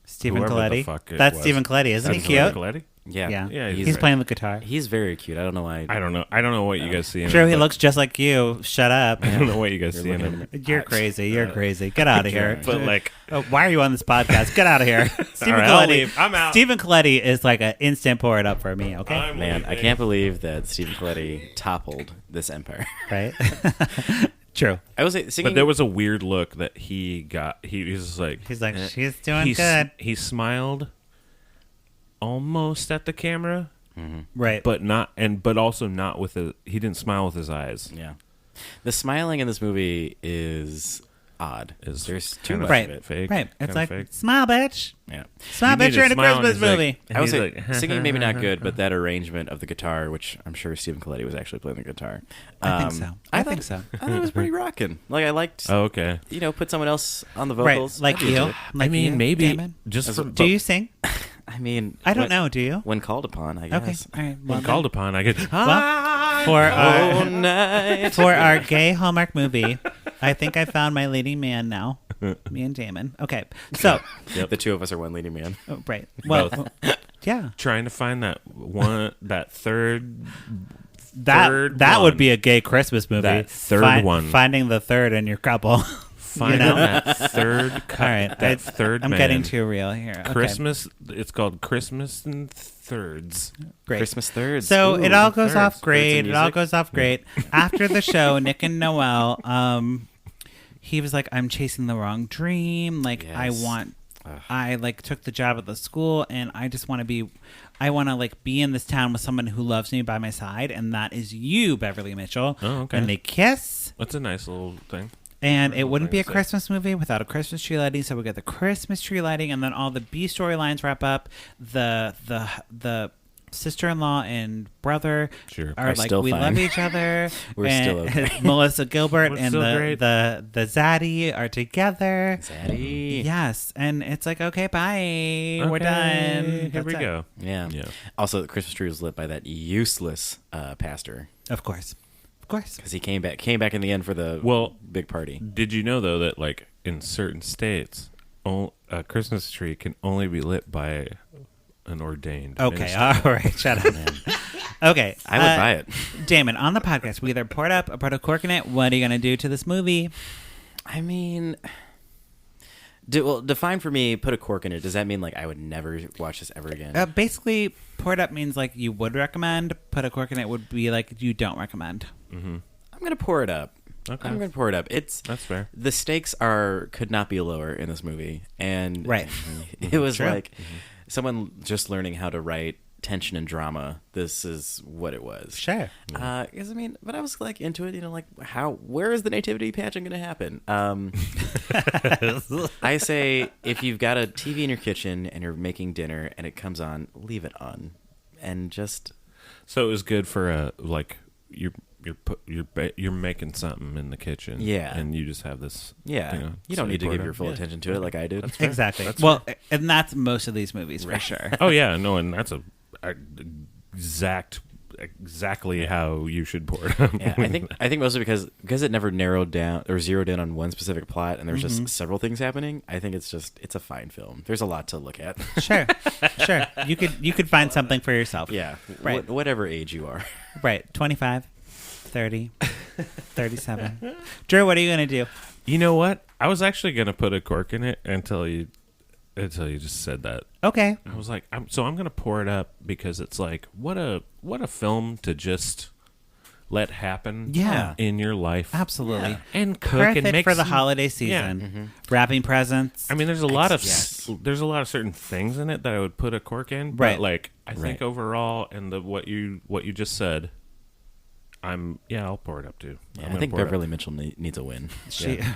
Stephen whoever the Coletti. fuck it That's was. Stephen Coletti, isn't he That's cute? Stephen Coletti? Yeah. Yeah, Yeah, he's he's playing the guitar. He's very cute. I don't know why. I don't know what you guys see in True, him, he but looks just like you. Shut up. I don't know what you guys see in looking him. at You're crazy. You're crazy. Get out of here. But like, Oh, why are you on this podcast? Get out of here. Stephen right, I'll Coletti. leave. I'm out. Stephen Coletti is like an instant pour it up for me, okay? I'm Man, I leaving. can't believe that Stephen Coletti toppled this empire. Right? True. I was singing. But there was a weird look that he got. He was just like, He's like, she's doing he, good. He smiled almost at the camera, Right. but not, but also not with his. He didn't smile with his eyes. Yeah. The smiling in this movie is odd. Is There's too kinda much right. of it. Fake. Right. It's kinda like, fake. smile, bitch. Yeah. Smile, You need bitch, to you're in a smile, and Christmas he's like- movie. and I was he's like, singing maybe not good, but that arrangement of the guitar, which I'm sure Stephen Coletti was actually playing the guitar. I think so. I think thought- so. I thought it was pretty rocking. Like I liked, Oh, okay. put someone else on the Right. vocals. Like I'd be into you. it. Like I mean, you, maybe Damon. just for, Do you sing? I mean, I don't when- know. Do you? When called upon, I Okay. guess. All right. when called upon, I get for our, Oh, night. for our gay Hallmark movie, I think I found my leading man now. Me and Damon. Okay. So, The two of us are one leading man. oh, right. Well, yeah. trying to find that one, that third. That Third that would one. be a gay Christmas movie. That third one. Finding the third in your couple. Finding know? that third cut. All right. That third I'm man. getting too real here. Okay. Christmas. It's called Christmas in Thirds. Great. Christmas thirds. So Ooh, it all goes thirds. off Thirds great. in It all music. goes off great. After the show, Nick and Noelle, he was like, I'm chasing the wrong dream. Like, Yes. I like took the job at the school and I just want to like be in this town with someone who loves me by my side. And that is you, Beverley Mitchell. Oh, okay. And they kiss. That's a nice little thing. And it wouldn't be a thing to say. Christmas movie without a Christmas tree lighting, so we get the Christmas tree lighting, and then all the B storylines wrap up. The sister-in-law and brother Sure. are Are like still we fine. love each other. We're and still okay. Melissa Gilbert We're and still great. the Zaddy are together. Zaddy. Yes, and it's like okay, bye, we're Okay, done. Here That's we it. go. Yeah. Yeah. Also, the Christmas tree was lit by that useless pastor Of course. because he came back in the end for the Well, big party. Did you know though that like in certain states, a Christmas tree can only be lit by an ordained Okay, minister? all right, shut up. Okay, I would buy it. Damon, on the podcast, we either pour it up or put a cork in it. What are you gonna do to this movie? I mean, define for me. Put a cork in it. Does that mean like I would never watch this ever again? Basically, pour it up means like you would recommend. Put a cork in it would be like you don't recommend. I'm gonna pour it up. Okay. I'm gonna pour it up. That's fair. The stakes could not be lower in this movie, and Right. it was True. like someone just learning how to write tension and drama, this is what it was. Sure. Because but I was like into it. Where is the nativity pageant going to happen? I say if you've got a TV in your kitchen and you're making dinner and it comes on, leave it on, and just. So it was good for you're making something in the kitchen, and you just have this, you don't need to give your full attention to it like I did. Exactly. And that's most of these movies for sure. Oh yeah, no, and that's exactly how you should pour it. Yeah, I think mostly because it never narrowed down or zeroed in on one specific plot, and there's just several things happening. I think it's a fine film. There's a lot to look at. Sure. You could find something for yourself. Yeah, right. Whatever age you are. Right, 25, 30, 37. Drew, what are you gonna do? You know what? I was actually gonna put a cork in it until you just said that. Okay. I was like, I'm gonna pour it up because it's like what a film to just let happen. Yeah. In your life. Absolutely. Yeah. And cook perfect and make for the some, holiday season. Wrapping presents. I mean, there's a lot of certain things in it that I would put a cork in. But right. I think overall, and what you just said. I'll pour it up too. Yeah, I think Beverley Mitchell needs a win.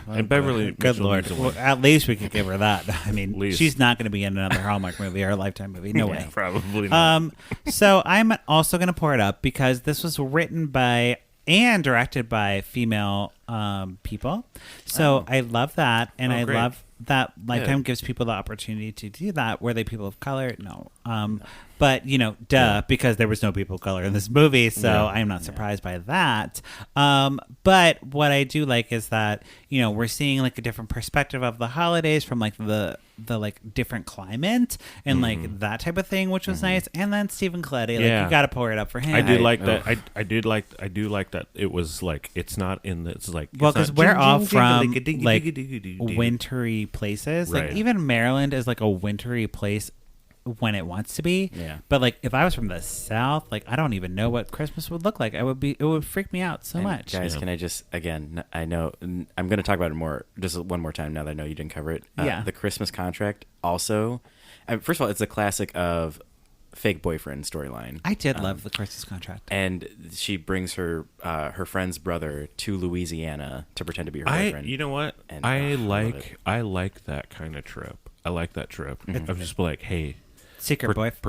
And Beverley good Mitchell Lord. needs a win. Well, at least we could give her that. I mean, she's not going to be in another Hallmark movie or a Lifetime movie. No way. Probably not. So I'm also going to pour it up because this was written by and directed by female people. So I love that, and I great. love that Lifetime gives people the opportunity to do that. Were they people of color? No. But, because there was no people of color in this movie, so I'm not surprised by that. But what I do like is that, we're seeing like a different perspective of the holidays from like the like different climate and like that type of thing, which was nice. And then Stephen Coletti, you got to pour it up for him. I do like that. I do like that. It was like it's not in the. It's like because we're all from like wintry places. Right. Like even Maryland is like a wintry place when it wants to be. Yeah. But like if I was from the South, like I don't even know what Christmas would look like. It would freak me out so much. Guys, can I just I know I'm going to talk about it more just one more time now that I know you didn't cover it. The Christmas Contract also. First of all, it's a classic of fake boyfriend storyline. I did love the Christmas Contract. And she brings her friend's brother to Louisiana to pretend to be her boyfriend. You know what? And, I like that kind of trip. I like that trip. Of just like, hey, secret boyfriend,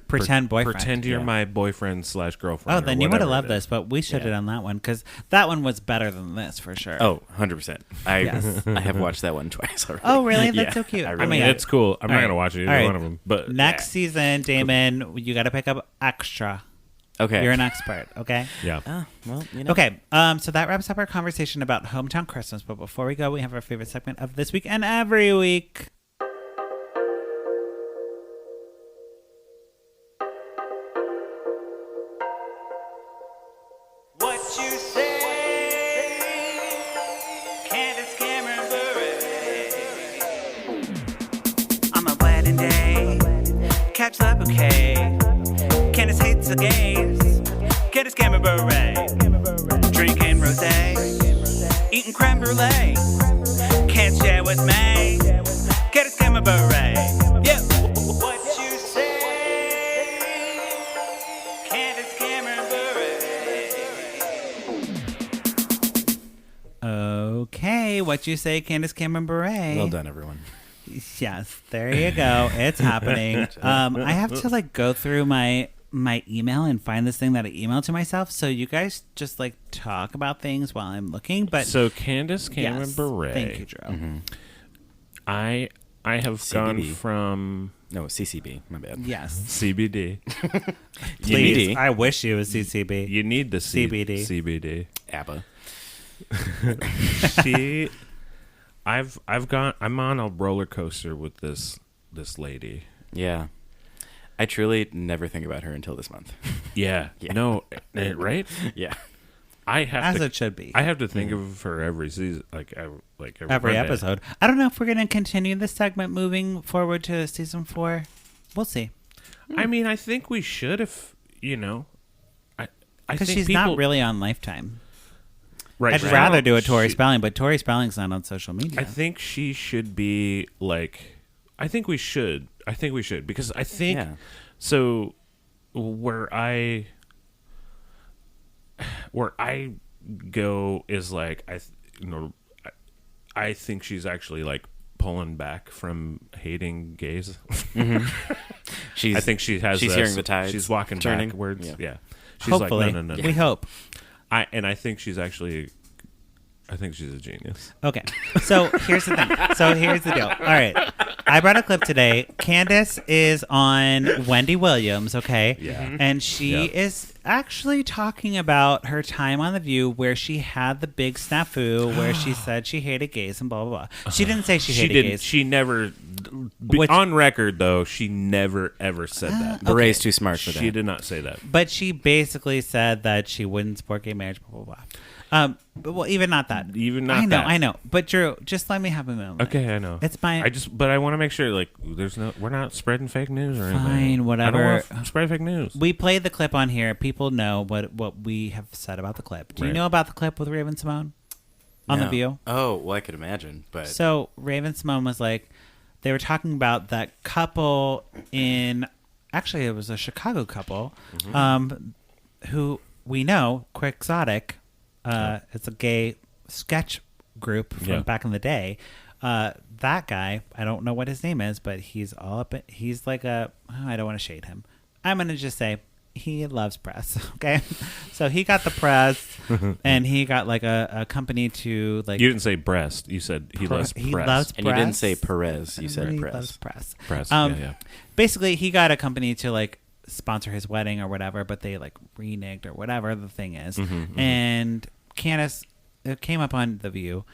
pretend boyfriend. Pretend you're my boyfriend / girlfriend. Oh, then you would have loved this, but we should have done that one because that one was better than this for sure. Oh, 100%. I have watched that one twice already. Oh, really? That's so cute. I mean, it's cool. I'm not gonna watch either one of them. But next season, Damon, you got to pick up extra. Okay, you're an expert. Okay. Yeah. Well, Okay. So that wraps up our conversation about hometown Christmas. But before we go, we have our favorite segment of this week and every week. Candace, Cameron, Bure. On my wedding day, catch the bouquet. Candace hates the gays. Candace, Cameron, Bure. Drinking rosé, eating creme brulee. Can't share with me. Candace, Cameron, Bure. Yeah. What you say? Candace, Cameron, Bure. Okay, what you say, Candace, Cameron, Bure? well done, everyone. Yes, there you go. It's happening. I have to like go through my email and find this thing that I emailed to myself. So you guys just like talk about things while I'm looking. But so Candace, Cameron, Bure. Thank you, Drew. I have CBD. gone from CCB. My bad. Yes. CBD. Please, I wish you was CCB. You need the CBD. CBD. ABBA. I'm on a roller coaster with this lady. Yeah. I truly never think about her until this month. Yeah. No, right? Yeah. It should be. I have to think of her every season, every episode. I don't know if we're going to continue this segment moving forward to season 4. We'll see. I mean, I think we should if, because she's not really on Lifetime. Right. I'd rather do a Tori Spelling, but Tori Spelling's not on social media. I think she should be like. I think we should because I think so. where I go is like I think she's actually like pulling back from hating gays. Mm-hmm. I think she's hearing the tides. She's walking turning. backwards. Yeah. She's Hopefully. like, no. We hope. I think she's actually. I think she's a genius. Okay. So here's the thing. So here's the deal. All right. I brought a clip today. Candace is on Wendy Williams, okay? Yeah. And she is actually talking about her time on The View where she had the big snafu where she said she hated gays and blah, blah, blah. She didn't say she hated gays. She never, Which- on record though, she never ever said that. Bure's too smart for that. She did not say that. But she basically said that she wouldn't support gay marriage, blah, blah, blah. But, well, even not that. Even not that. I know. But Drew, just let me have a moment. Okay, I know. It's my. But I want to make sure, like, we're not spreading fake news or anything. Fine, whatever. I don't want to spread fake news. We played the clip on here. People know what we have said about the clip. Do you Right. know about the clip with Raven Simone on The No. View? Oh, well, I could imagine, but So Raven Simone was like, they were talking about that couple in. Actually, it was a Chicago couple, who we know, Quixotic. It's a gay sketch group from back in the day. That guy, I don't know what his name is, but he's all up. He's like I don't want to shade him. I'm gonna just say he loves press. Okay, so he got the press, and he got like a company to like. You didn't say breast. You said he loves press. He loves and you didn't press. say Perez. You said He press. loves press. Press, yeah. Basically, he got a company to like sponsor his wedding or whatever, but they like reneged or whatever the thing is. And Candace came up on The View,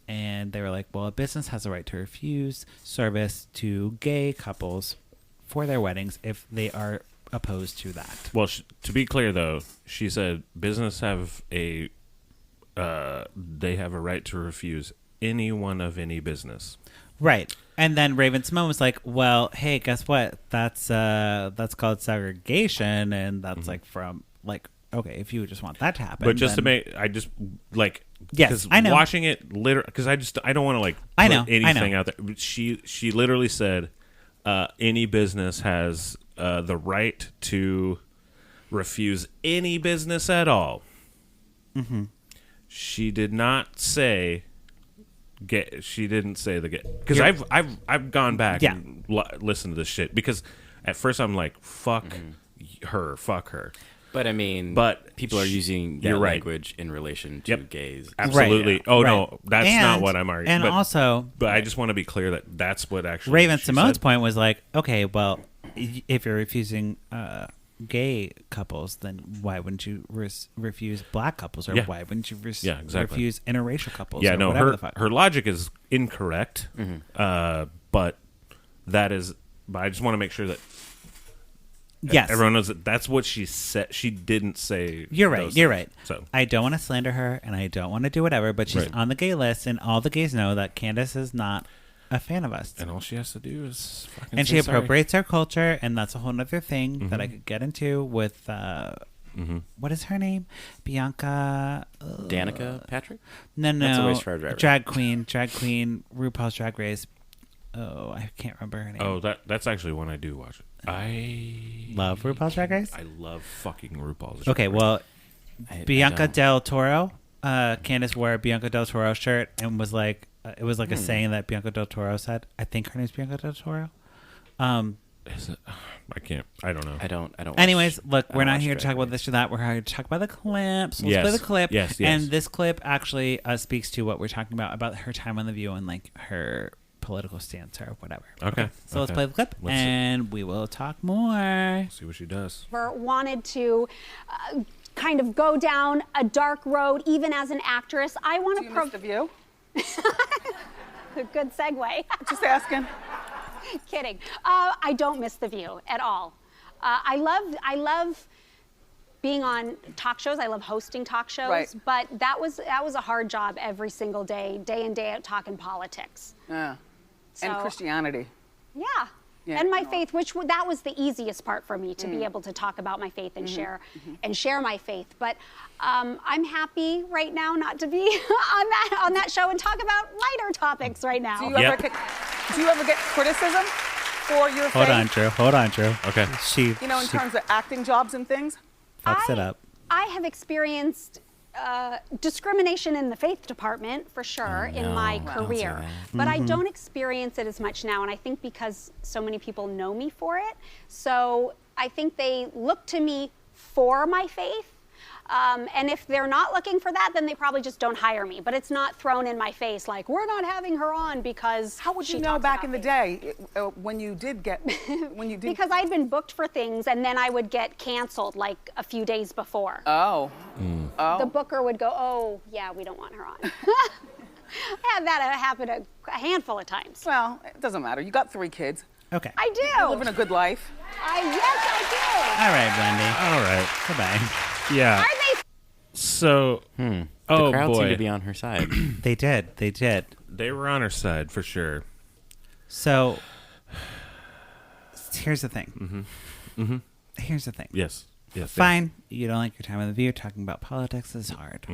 and they were like, well, a business has a right to refuse service to gay couples for their weddings if they are opposed to that. Well, to be clear though, she said business have they have a right to refuse anyone of any business. Right. And then Raven Simone was like, well, hey, guess what? That's called segregation, and that's like from like, okay, if you just want that to happen. But just then... to make, I just like, yes, I know. Watching it literally, because I don't want to like put anything out there. But she literally said, any business has the right to refuse any business at all. Mm-hmm. She did not say. She didn't say the gay, because I've gone back and listened to this shit, because at first I'm like fuck her. But I mean, people are using that language in relation to gays. Absolutely. Right. Oh no, that's not what I'm arguing. And also, but I just want to be clear that that's what actually Raven she Simone's said. point was like, okay, well, if you're refusing gay couples, then why wouldn't you refuse black couples, or why wouldn't you refuse interracial couples? Yeah, or no, whatever the fuck. her logic is incorrect, but that is. But I just want to make sure that everyone knows that that's what she said. She didn't say. You're right. You're right. So I don't want to slander her, and I don't want to do whatever. But she's on the gay list, and all the gays know that Candace is not a fan of us. And all she has to do is fucking and say she sorry. appropriates our culture, and that's a whole other thing that I could get into with what is her name? Bianca Danica Patrick? No, That's a race car driver. drag queen, RuPaul's Drag Race. Oh, I can't remember her name. Oh, that's actually one I do watch. I love RuPaul's Drag Race. I love fucking RuPaul's. Okay, Drag Race. well, Bianca I Del Toro. Candace wore a Bianca Del Toro shirt and was like, it was like a saying that Bianca Del Toro said. I think her name's Bianca Del Toro. Is it? I don't know. I don't. Anyways, look, we're not watch here to Drag talk about this or that. We're here to talk about the clip. So let's play the clip. Yes. And this clip actually speaks to what we're talking about her time on The View and like her political stance or whatever. Okay. So let's play the clip, and we will talk more. See what she does. Wanted to kind of go down a dark road, even as an actress. I want to miss The View? Good segue. Just asking. Kidding. I don't miss The View at all. I love being on talk shows. I love hosting talk shows. Right. But that was a hard job every single day in, day out, talking politics. Yeah. And So- Christianity. Yeah. Yeah, And my no. faith, that was the easiest part for me, to be able to talk about my faith and share my faith. But I'm happy right now not to be on that show and talk about lighter topics right now. Do you ever get criticism? for your Hold faith? Hold on, Drew. Okay. In terms of acting jobs and things? Fucks it up. I have experienced discrimination in the faith department, for sure, in my career. But I don't experience it as much now, and I think because so many people know me for it. So I think they look to me for my faith. And if they're not looking for that, then they probably just don't hire me. But it's not thrown in my face like, we're not having her on because How would you know back in the day when you did get, Because I'd been booked for things and then I would get canceled like a few days before. Oh. The booker would go, oh, yeah, we don't want her on. I had that happen a handful of times. Well, it doesn't matter. You got 3 kids. Okay. I do. You're living a good life. Yes, I All right, Wendy. All right. Goodbye. Yeah. do. Are they? So, The oh crowd boy, seemed to be on her side. They did. they were on her side for sure. So, here's the thing. Here's the thing. Yes. Fine, you don't like your time on The View. Talking about politics is hard.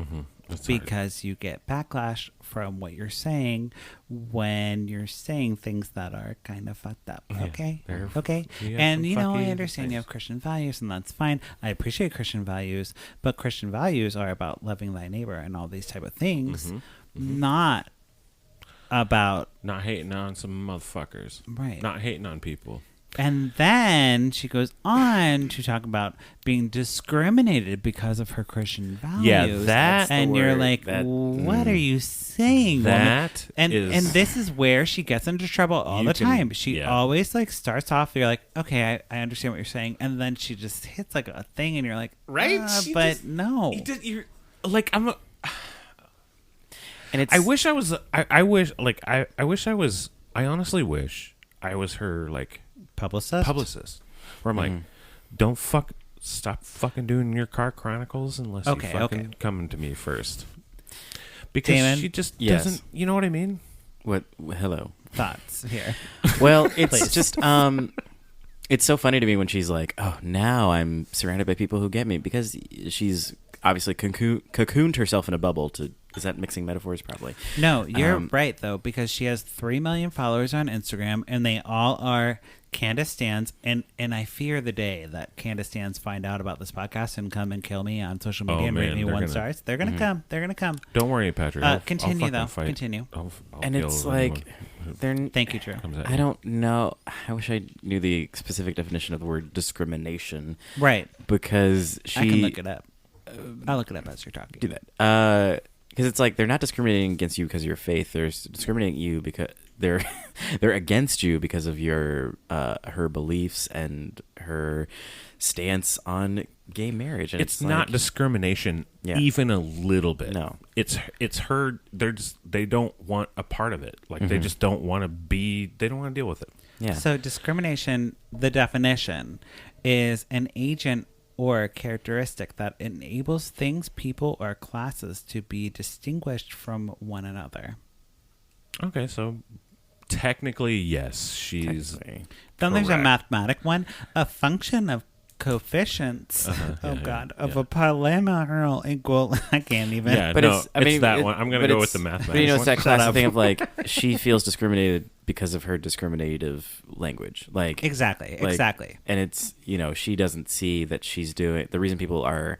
That's Because you get backlash from what you're saying when you're saying things that are kind of fucked up. Okay? they're- Okay? you have And, some I fucky understand you things. have Christian values, and that's fine. I appreciate Christian values, but Christian values are about loving thy neighbor and all these type of things, not about... Not hating on some motherfuckers. Right. Not hating on people. And then she goes on to talk about being discriminated because of her Christian values. Yeah, that's and the you're word. like, That- what are you saying, woman? That and is- and this is where she gets into trouble all the time. She yeah. always like starts off. You're like, okay, I understand what you're saying, and then she just hits like a thing, and you're like, Right? She but just- no. You're like, I'm a... And it's I wish I was... I wish, like, I wish I was... I honestly wish I was her, like... publicist. Where I'm like, stop fucking doing your car chronicles unless you fucking coming to me first. Because Damon, she just yes. doesn't, you know what I mean? What? Hello. Thoughts here? Well, it's just it's so funny to me when she's like, "Oh, now I'm surrounded by people who get me," because she's obviously cocooned herself in a bubble. Is that mixing metaphors? Probably. No, you're right though, because she has 3 million followers on Instagram, and they all are Candace stans, and I fear the day that Candace stans find out about this podcast and come and kill me on social media and rate me 1 star. They're gonna come. They're gonna come. Don't worry, Patrick. Continue I'll though. fight. Continue. I'll And it's like, Thank you, Drew. I don't know. I wish I knew the specific definition of the word discrimination. Right. Because she. I can look it up. I'll look it up as you're talking. Do that. Because it's like they're not discriminating against you because of your faith. They're discriminating you because they're against you because of your her beliefs and her stance on gay marriage. And it's not discrimination, even a little bit. No, it's her. They don't want a part of it. Like they just don't want to be. They don't want to deal with it. Yeah. So discrimination, the definition, is an agent or a characteristic that enables things, people, or classes to be distinguished from one another. Okay, so technically, yes, she's. Then there's a correct. mathematic one, a function of coefficients. Of a polynomial equal. I can't even. Yeah, but it's that one. I'm going to go with the mathematics. But it's that one. classic thing of like she feels discriminated because of her discriminative language. Like exactly. And it's she doesn't see that she's doing the reason people are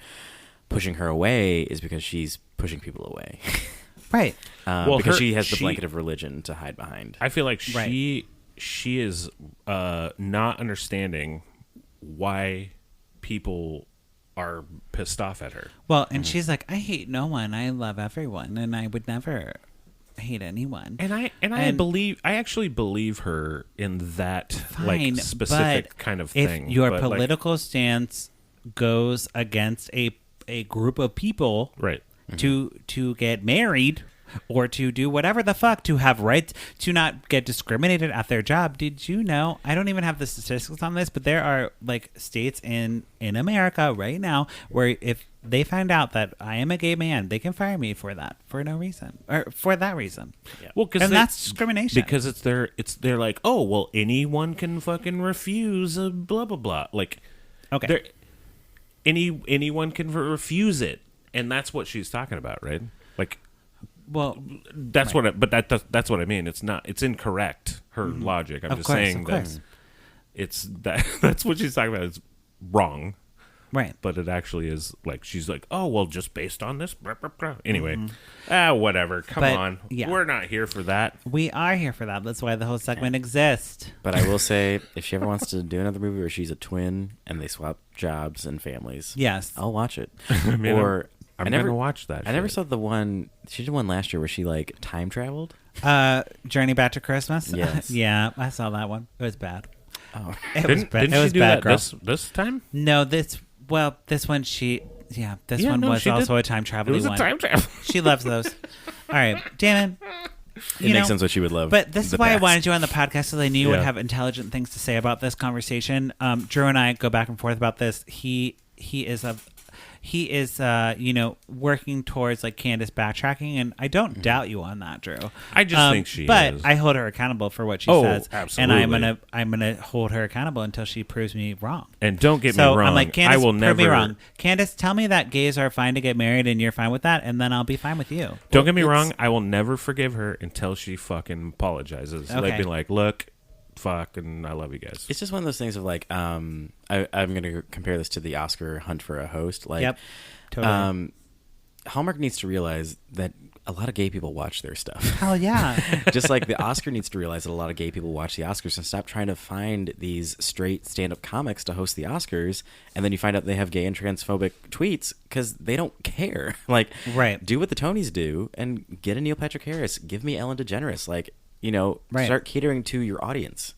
pushing her away is because she's pushing people away. Right. Because she has the blanket of religion to hide behind. I feel like she is not understanding why people are pissed off at her. Well, and she's like, I hate no one. I love everyone, and I would never hate anyone. And I actually believe her in that fine, specific kind of thing. If your political stance goes against a group of people, right, to get married or to do whatever the fuck, to have rights, to not get discriminated at their job. Did you know? I don't even have the statistics on this, but there are like states in America right now where if they find out that I am a gay man, they can fire me for that, for no reason, or for that reason. Yeah. Well, and that's discrimination because they're like, oh well, anyone can fucking refuse a blah blah blah. Like, okay, anyone can refuse it, and that's what she's talking about, right? Like. Well, that's what. That's what I mean. It's not. It's incorrect. Her logic. I'm just saying that. that's what she's talking about. It's wrong. Right. But it actually is like, she's like, oh, well, just based on this. Blah, blah, blah. Anyway, whatever. Come on. Yeah. We're not here for that. We are here for that. That's why the whole segment exists. But I will say, if she ever wants to do another movie where she's a twin and they swap jobs and families, yes, I'll watch it. I mean, I'm going to watch that. I never saw the one, she did one last year where she like time traveled. Journey Back to Christmas? Yes. Yeah, I saw that one. It was bad. Oh. It was bad. Didn't it was she do bad, that girl. this time? No, this one was also a time travel one. It was a time travel. She loves those. All right, Damon. It makes sense what she would love. But this is why I wanted you on the podcast, because I knew you would have intelligent things to say about this conversation. Drew and I go back and forth about this. He is working towards like Candace backtracking, and I don't doubt you on that, Drew. I just think she but is. I hold her accountable for what she says. Absolutely. And I'm gonna hold her accountable until she proves me wrong. And don't get me wrong. I'm like, Candace, I will prove never me wrong. Candace, tell me that gays are fine to get married and you're fine with that, and then I'll be fine with you. Don't get me wrong. I will never forgive her until she fucking apologizes. Okay. Like, be like, look, fuck, and I love you guys. It's just one of those things of like, I'm going to compare this to the Oscar hunt for a host. Like, yep. Totally. Hallmark needs to realize that a lot of gay people watch their stuff. Hell yeah. Just like the Oscar needs to realize that a lot of gay people watch the Oscars, and stop trying to find these straight stand-up comics to host the Oscars, and then you find out they have gay and transphobic tweets because they don't care. Like, right. Do what the Tonys do and get a Neil Patrick Harris. Give me Ellen DeGeneres. Like, right. Start catering to your audience.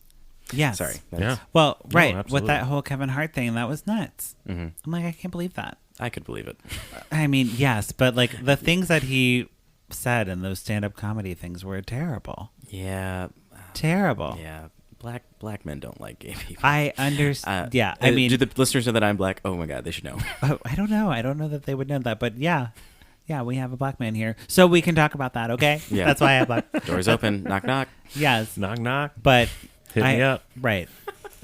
Yes. Sorry. Yeah. Well, right. No, with that whole Kevin Hart thing, that was nuts. Mm-hmm. I'm like, I can't believe that. I could believe it. I mean, yes, but like the things that he said in those stand-up comedy things were terrible. Yeah. Terrible. Yeah. Black men don't like gay people. I understand. Yeah. I mean, do the listeners know that I'm black? Oh my God, they should know. I don't know. I don't know that they would know that, but yeah. Yeah, we have a black man here. So we can talk about that, okay? Yeah. That's why I have black. Doors open. Knock, knock. Yes. Knock, knock. But hit me up. Right.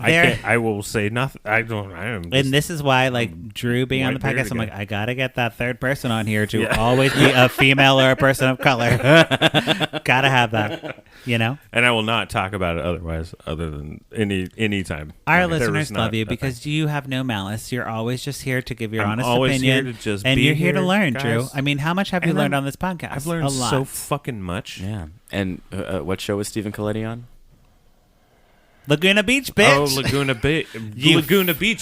I will say nothing. I am. And this is why, like, Drew being on the podcast, I'm like, I gotta get that third person on here to always be a female or a person of color. Gotta have that, And I will not talk about it otherwise, other than any time. Our listeners love you because you have no malice. You're always just here to give your honest opinion. Here to just and be you're here to learn, guys. Drew. I mean, how much have you learned on this podcast? I've learned a lot. so fucking much. Yeah. And what show was Stephen Coletti on? Laguna Beach, bitch. Oh, Laguna Beach,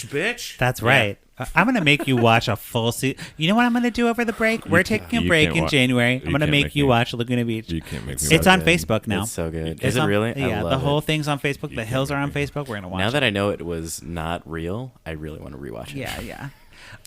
bitch. That's right. I'm going to make you watch a full season. You know what I'm going to do over the break? We're taking a break in January. I'm going to make you watch Laguna Beach. You can't make me It's watch on Facebook now. It's so good. Is it really? Yeah, the whole thing's on Facebook. The hills are on Facebook. We're going to watch Now that I know it was not real, I really want to rewatch it. Yeah.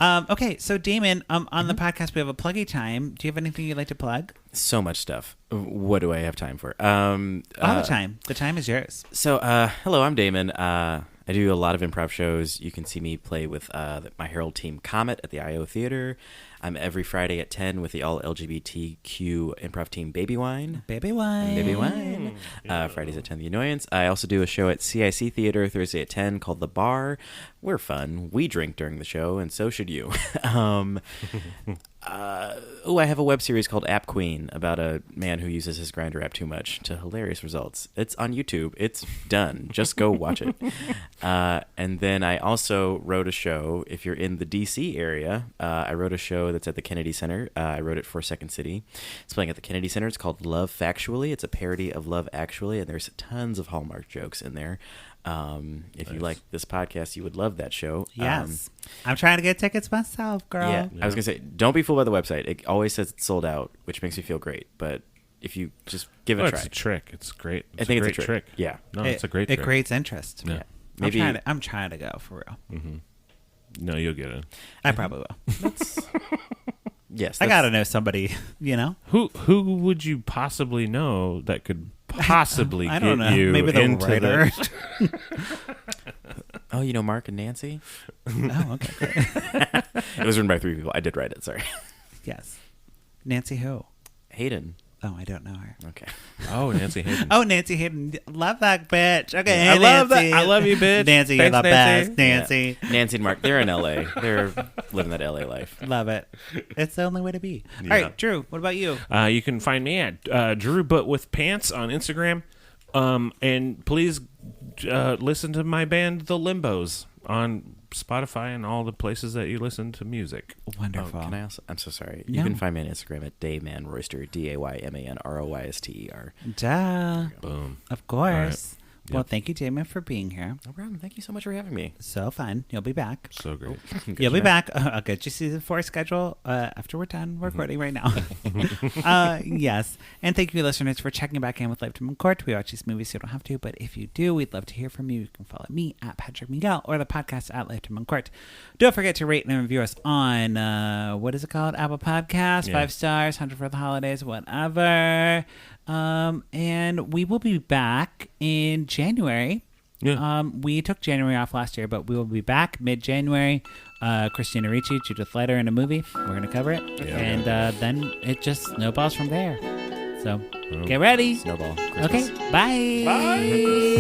Okay, so Damon, on the podcast we have a pluggy time. Do you have anything you'd like to plug? So much stuff. What do I have time for? All the time. The time is yours. So, hello, I'm Damon. I do a lot of improv shows. You can see me play with my Herald team Comet at the I.O. Theater. I'm every Friday at 10 with the all-LGBTQ improv team Baby Wine. Baby Wine. Fridays at 10, The Annoyance. I also do a show at CIC Theater Thursday at 10 called The Bar. We're fun. We drink during the show, and so should you. I have a web series called App Queen about a man who uses his Grindr app too much to hilarious results. It's on YouTube. It's done. Just go watch it. And then I also wrote a show, if you're in the D.C. area, I wrote a show that's at the Kennedy Center. I wrote it for Second City. It's playing at the Kennedy Center. It's called Love Factually. It's a parody of Love Actually, and there's tons of Hallmark jokes in there. If you like this podcast, you would love that show. Yes. I'm trying to get tickets myself, girl. Yeah. I was going to say, don't be fooled by the website. It always says it's sold out, which makes me feel great. But if you just give it a try. It's a trick. It's great. I think it's a trick. Yeah. No, it's a great trick. It creates interest. Yeah. Maybe I'm trying to go, for real. Mm-hmm. No, you'll get it. I probably will. Yes. I got to know somebody, Who would you possibly know that could possibly I don't get know. you Maybe the into writer. Oh, you know Mark and Nancy? Oh, okay. Great. It was written by 3 people. I did write it. Sorry. Yes. Nancy who? Hayden. Oh, I don't know her. Okay. Oh, Nancy Hayden. Oh, Nancy Hayden. Love that bitch. Okay, I hey, love Nancy. that. I love you, bitch. Nancy, Thanks, you're the Nancy. best. Nancy. Yeah. Nancy and Mark, they're in L.A. They're living that L.A. life. Love it. It's the only way to be. Yeah. All right, Drew, what about you? You can find me at Drew But With Pants on Instagram. And please listen to my band, The Limbos, on Spotify and all the places that you listen to music. Wonderful. Can I also? I'm so sorry. No. You can find me on Instagram at Damon Royster, DaymanRoyster. Duh. Boom. Of course. Right. Well, Yep. thank you, Damon, for being here. No problem. Thank you so much for having me. So fun. You'll be back. So great. You'll be back. I'll get you season 4 schedule after we're done recording right now. Yes. And thank you, listeners, for checking back in with Lifetime in Court. We watch these movies, so you don't have to. But if you do, we'd love to hear from you. You can follow me at Patrick Miguel or the podcast at Lifetime in Court. Don't forget to rate and review us on, what is it called? Apple Podcasts. Yeah. 5 stars, 100 for the holidays, whatever. And we will be back in January. Yeah. We took January off last year, but we will be back mid-January. Christina Ricci, Judith Leiter in a movie. We're going to cover it. Yeah. And then it just snowballs from there. So get ready. Snowball. Christmas. Okay. Bye. Bye.